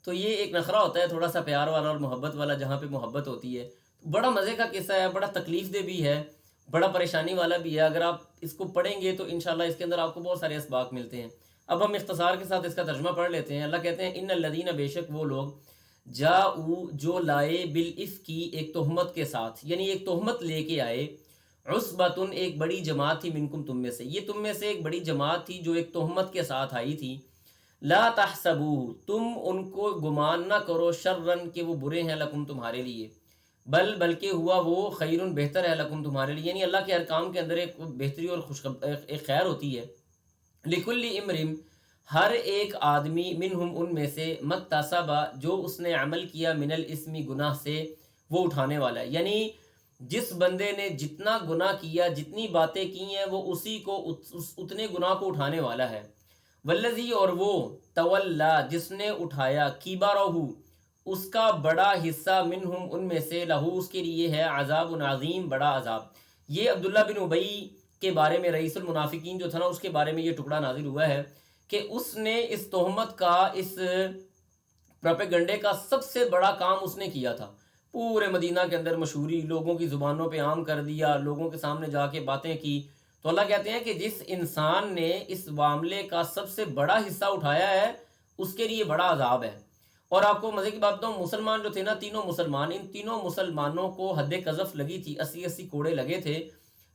تو یہ ایک نخرہ ہوتا ہے تھوڑا سا پیار والا اور محبت والا، جہاں پہ محبت ہوتی ہے. بڑا مزے کا قصہ ہے، بڑا تکلیف دہ بھی ہے، بڑا پریشانی والا بھی ہے. اگر آپ اس کو پڑھیں گے تو انشاءاللہ اس کے اندر آپ کو بہت سارے اسباق ملتے ہیں. اب ہم اختصار کے ساتھ اس کا ترجمہ پڑھ لیتے ہیں. اللہ کہتے ہیں ان الذین، بے شک وہ لوگ، جاؤ جو لائے، بالافک کی ایک تہمت کے ساتھ، یعنی ایک تہمت لے کے آئے، عصبۃ ایک بڑی جماعت تھی، منکم تم میں سے، یہ تم میں سے ایک بڑی جماعت تھی جو ایک تہمت کے ساتھ آئی تھی. لا تحسبوہ، تم ان کو گمان نہ کرو، شررن کہ وہ برے ہیں، لکم تمہارے لیے، بلکہ ہوا وہ خیرن بہتر ہے، لکم تمہارے لیے، یعنی اللہ کے ہر کام کے اندر ایک بہتری اور ایک خیر ہوتی ہے. لکل امرئ، ہر ایک آدمی، منہم ان میں سے، مکتسب جو اس نے عمل کیا، من الاسم گناہ سے، وہ اٹھانے والا ہے. یعنی جس بندے نے جتنا گناہ کیا، جتنی باتیں کی ہیں، وہ اسی کو اتنے گناہ کو اٹھانے والا ہے. والذی، اور وہ، تولا جس نے اٹھایا، کبرہ اس کا بڑا حصہ، منہم ان میں سے، لہو اس کے لیے ہے، عذاب عظیم بڑا عذاب. یہ عبداللہ بن ابی کے بارے میں، رئیس المنافقین جو تھا نا، اس کے بارے میں یہ ٹکڑا نازل ہوا ہے کہ اس نے اس تہمت کا، اس پروپیگنڈے کا سب سے بڑا کام اس نے کیا تھا. پورے مدینہ کے اندر مشہوری، لوگوں کی زبانوں پہ عام کر دیا، لوگوں کے سامنے جا کے باتیں کی. تو اللہ کہتے ہیں کہ جس انسان نے اس معاملے کا سب سے بڑا حصہ اٹھایا ہے اس کے لیے بڑا عذاب ہے. اور آپ کو مزے کی بات بتاؤں، مسلمان جو تھے نا، تینوں مسلمان، ان تینوں مسلمانوں کو حد قذف لگی تھی، 80 کوڑے لگے تھے،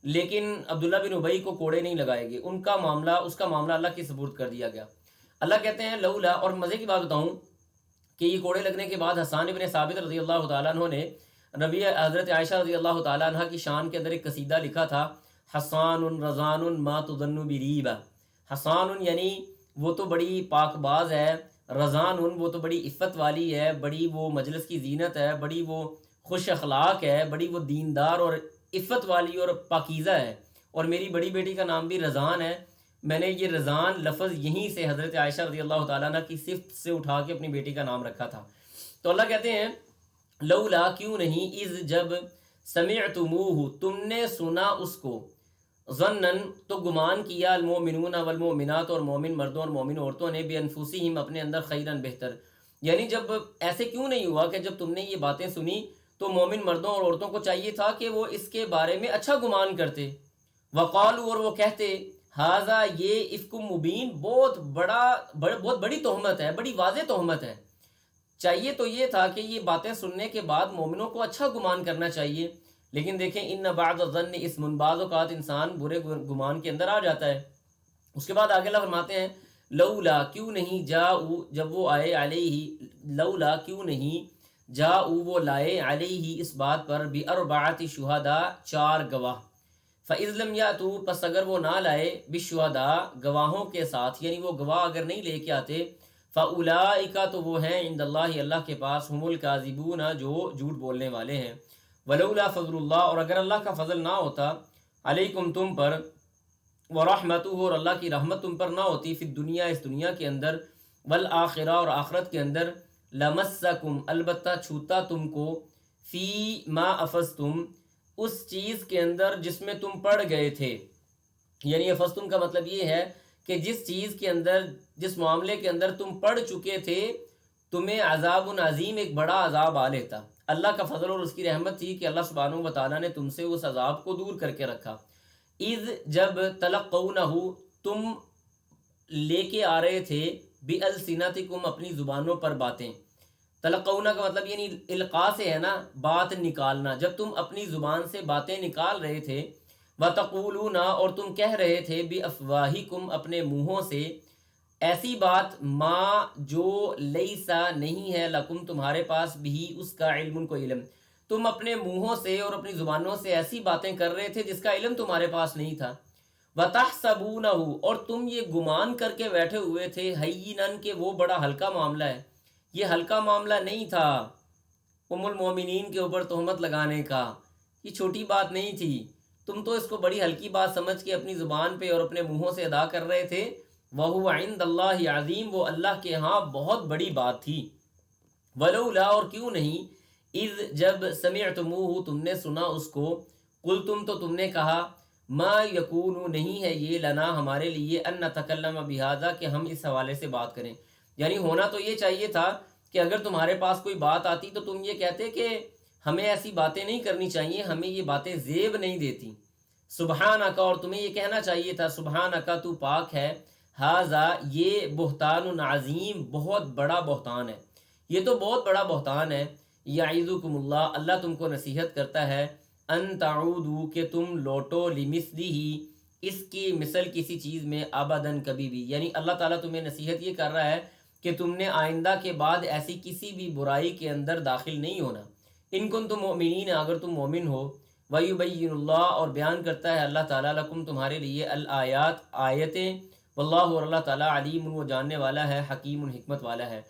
لیکن عبداللہ بن ابی کو کوڑے نہیں لگائے گئے. اس کا معاملہ اللہ کی سپرد کر دیا گیا. اللہ کہتے ہیں لولا، اور مزے کی بات بتاؤں کہ یہ کوڑے لگنے کے بعد حسان بن ثابت رضی اللہ تعالیٰ عنہ نے نبی حضرت عائشہ رضی اللہ تعالیٰ عنہ کی شان کے اندر ایک قصیدہ لکھا تھا، حسان رضان ما تظن بریبہ. حسان یعنی وہ تو بڑی پاک باز ہے، رضان وہ تو بڑی عفت والی ہے، بڑی وہ مجلس کی زینت ہے، بڑی وہ خوش اخلاق ہے، بڑی وہ دیندار اور عفت والی اور پاکیزہ ہے. اور میری بڑی بیٹی کا نام بھی رضان ہے. میں نے یہ رضان لفظ یہیں سے حضرت عائشہ رضی اللہ تعالیٰ عنہ کی صفت سے اٹھا کے اپنی بیٹی کا نام رکھا تھا. تو اللہ کہتے ہیں لولا، کیوں نہیں، اذ جب، سمعتموہ تم نے سنا اس کو، ظنن تو گمان کیا، المؤمنون والمؤمنات اور مومن مردوں اور مومن عورتوں نے، بانفسہم اپنے اندر، خیرن بہتر. یعنی جب ایسے کیوں نہیں ہوا کہ جب تم نے یہ باتیں سنی تو مومن مردوں اور عورتوں کو چاہیے تھا کہ وہ اس کے بارے میں اچھا گمان کرتے. وقالوا، اور وہ کہتے، ھذا یہ افک مبین، بہت بڑی تہمت ہے، بڑی واضح تہمت ہے. چاہیے تو یہ تھا کہ یہ باتیں سننے کے بعد مومنوں کو اچھا گمان کرنا چاہیے، لیکن دیکھیں ان بعض الظن اسم، بعض اوقات انسان برے گمان کے اندر آ جاتا ہے. اس کے بعد آگے اللہ فرماتے ہیں لولا، کیوں نہیں، جاؤ جب وہ آئے، علیہ، لولا کیوں نہیں، جاؤ وہ لائے، علیہ اس بات پر، باربعۃ شہداء 4 گواہ. فاذ لم یاتوا، پس اگر وہ نہ لائے، بالشہداء گواہوں کے ساتھ، یعنی وہ گواہ اگر نہیں لے کے آتے، فَأُولَٰئِكَ تو وہ ہیں عند اللہ اللہ کے پاس ہم الکاذبون جو جھوٹ بولنے والے ہیں. وَلَوْلَا فَضْلُ اللَّهِ اور اگر اللہ کا فضل نہ ہوتا علیکم تم پر وَرَحْمَتُهُ اور اللہ کی رحمت تم پر نہ ہوتی فی الدنیا اس دنیا کے اندر والآخرہ اور آخرت کے اندر لَمَسَّكُمْ البتہ چھوتا تم کو فی ما افضتم اس چیز کے اندر جس میں تم پڑ گئے تھے. یعنی افضتم کا مطلب یہ ہے کہ جس چیز کے اندر جس معاملے کے اندر تم پڑ چکے تھے تمہیں عذاب عظیم ایک بڑا عذاب آ لیتا. اللہ کا فضل اور اس کی رحمت تھی کہ اللہ سبحانہ و تعالیٰ نے تم سے اس عذاب کو دور کر کے رکھا. اذ جب تلقونہ تم لے کے آ رہے تھے بِأَلْسِنَتِكُمْ اپنی زبانوں پر باتیں. تلقونہ کا مطلب یعنی القاء سے ہے نا بات نکالنا. جب تم اپنی زبان سے باتیں نکال رہے تھے وَتَقُولُونَ اور تم کہہ رہے تھے بِأَفْوَاهِكُمْ اپنے منہوں سے ایسی بات ما جو لیسا نہیں ہے لکم تمہارے پاس بھی اس کا علم کو علم. تم اپنے منہوں سے اور اپنی زبانوں سے ایسی باتیں کر رہے تھے جس کا علم تمہارے پاس نہیں تھا. وَتَحْسَبُونَهُ اور تم یہ گمان کر کے بیٹھے ہوئے تھے ہَيِّنًا کہ وہ بڑا ہلکا معاملہ ہے. یہ ہلکا معاملہ نہیں تھا ام المومنین کے اوپر تہمت لگانے کا. یہ چھوٹی بات نہیں تھی. تم تو اس کو بڑی ہلکی بات سمجھ کے اپنی زبان پہ اور اپنے منہوں سے ادا کر رہے تھے. وَهُوَ عِندَ اللَّهِ عَظِيمٌ وہ اللہ کے ہاں بہت بڑی بات تھی. وَلَوْلَا اور کیوں نہیں اذ جب سمعتموہ تم نے سنا اس کو قلتم تو تم نے کہا ما یکون نہیں ہے یہ لنا ہمارے لیے ان نتکلم بہذا کہ ہم اس حوالے سے بات کریں. یعنی ہونا تو یہ چاہیے تھا کہ اگر تمہارے پاس کوئی بات آتی تو تم یہ کہتے کہ ہمیں ایسی باتیں نہیں کرنی چاہیے, ہمیں یہ باتیں زیب نہیں دیتی. سبحانک اور تمہیں یہ کہنا چاہیے تھا سبحانک تو پاک ہے, ھذا یہ بہتان عظیم بہت بڑا بہتان ہے, یہ تو بہت بڑا بہتان ہے. یعظکم اللہ اللہ تم کو نصیحت کرتا ہے ان تعودوا کہ تم لوٹو لمثلہ اس کی مثل کسی چیز میں ابداً کبھی بھی. یعنی اللہ تعالیٰ تمہیں نصیحت یہ کر رہا ہے کہ تم نے آئندہ کے بعد ایسی کسی بھی برائی کے اندر داخل نہیں ہونا. ان کنتم مؤمنین اگر تم مومن ہو. وَيُبَيِّنُ اللہ اور بیان کرتا ہے اللہ تعالیٰ لکم تمہارے لیے الآیات آیتیں. واللہ اور اللہ تعالیٰ علیم وہ جاننے والا ہے حکیم حکمت والا ہے.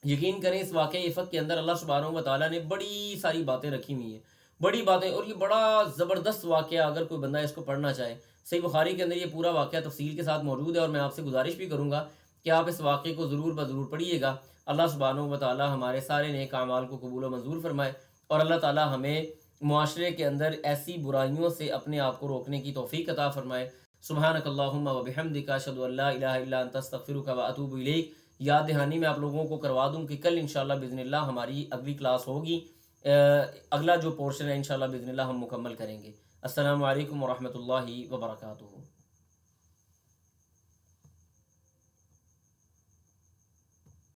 یقین کریں اس واقعہ افق کے اندر اللہ سبحانہ و تعالیٰ نے بڑی ساری باتیں رکھی ہوئی ہیں, بڑی باتیں, اور یہ بڑا زبردست واقعہ اگر کوئی بندہ اس کو پڑھنا چاہے. صحیح بخاری کے اندر یہ پورا واقعہ تفصیل کے ساتھ موجود ہے اور میں آپ سے گزارش بھی کروں گا کہ آپ اس واقعے کو ضرور بضرور پڑھیے گا. اللہ سبحانہ و تعالیٰ ہمارے سارے نیک اعمال کو قبول و منظور فرمائے اور اللہ تعالیٰ ہمیں معاشرے کے اندر ایسی برائیوں سے اپنے آپ کو روکنے کی توفیق عطا فرمائے. سبحانک اللہم و بحمدک اشہد ان لا الہ الا انت استغفرک و اتوب الیک. یاد دہانی میں آپ لوگوں کو کروا دوں کہ کل انشاءاللہ باذن اللہ ہماری اگلی کلاس ہوگی. اگلا جو پورشن ہے انشاءاللہ باذن اللہ ہم مکمل کریں گے. السلام علیکم ورحمۃ اللہ وبرکاتہ.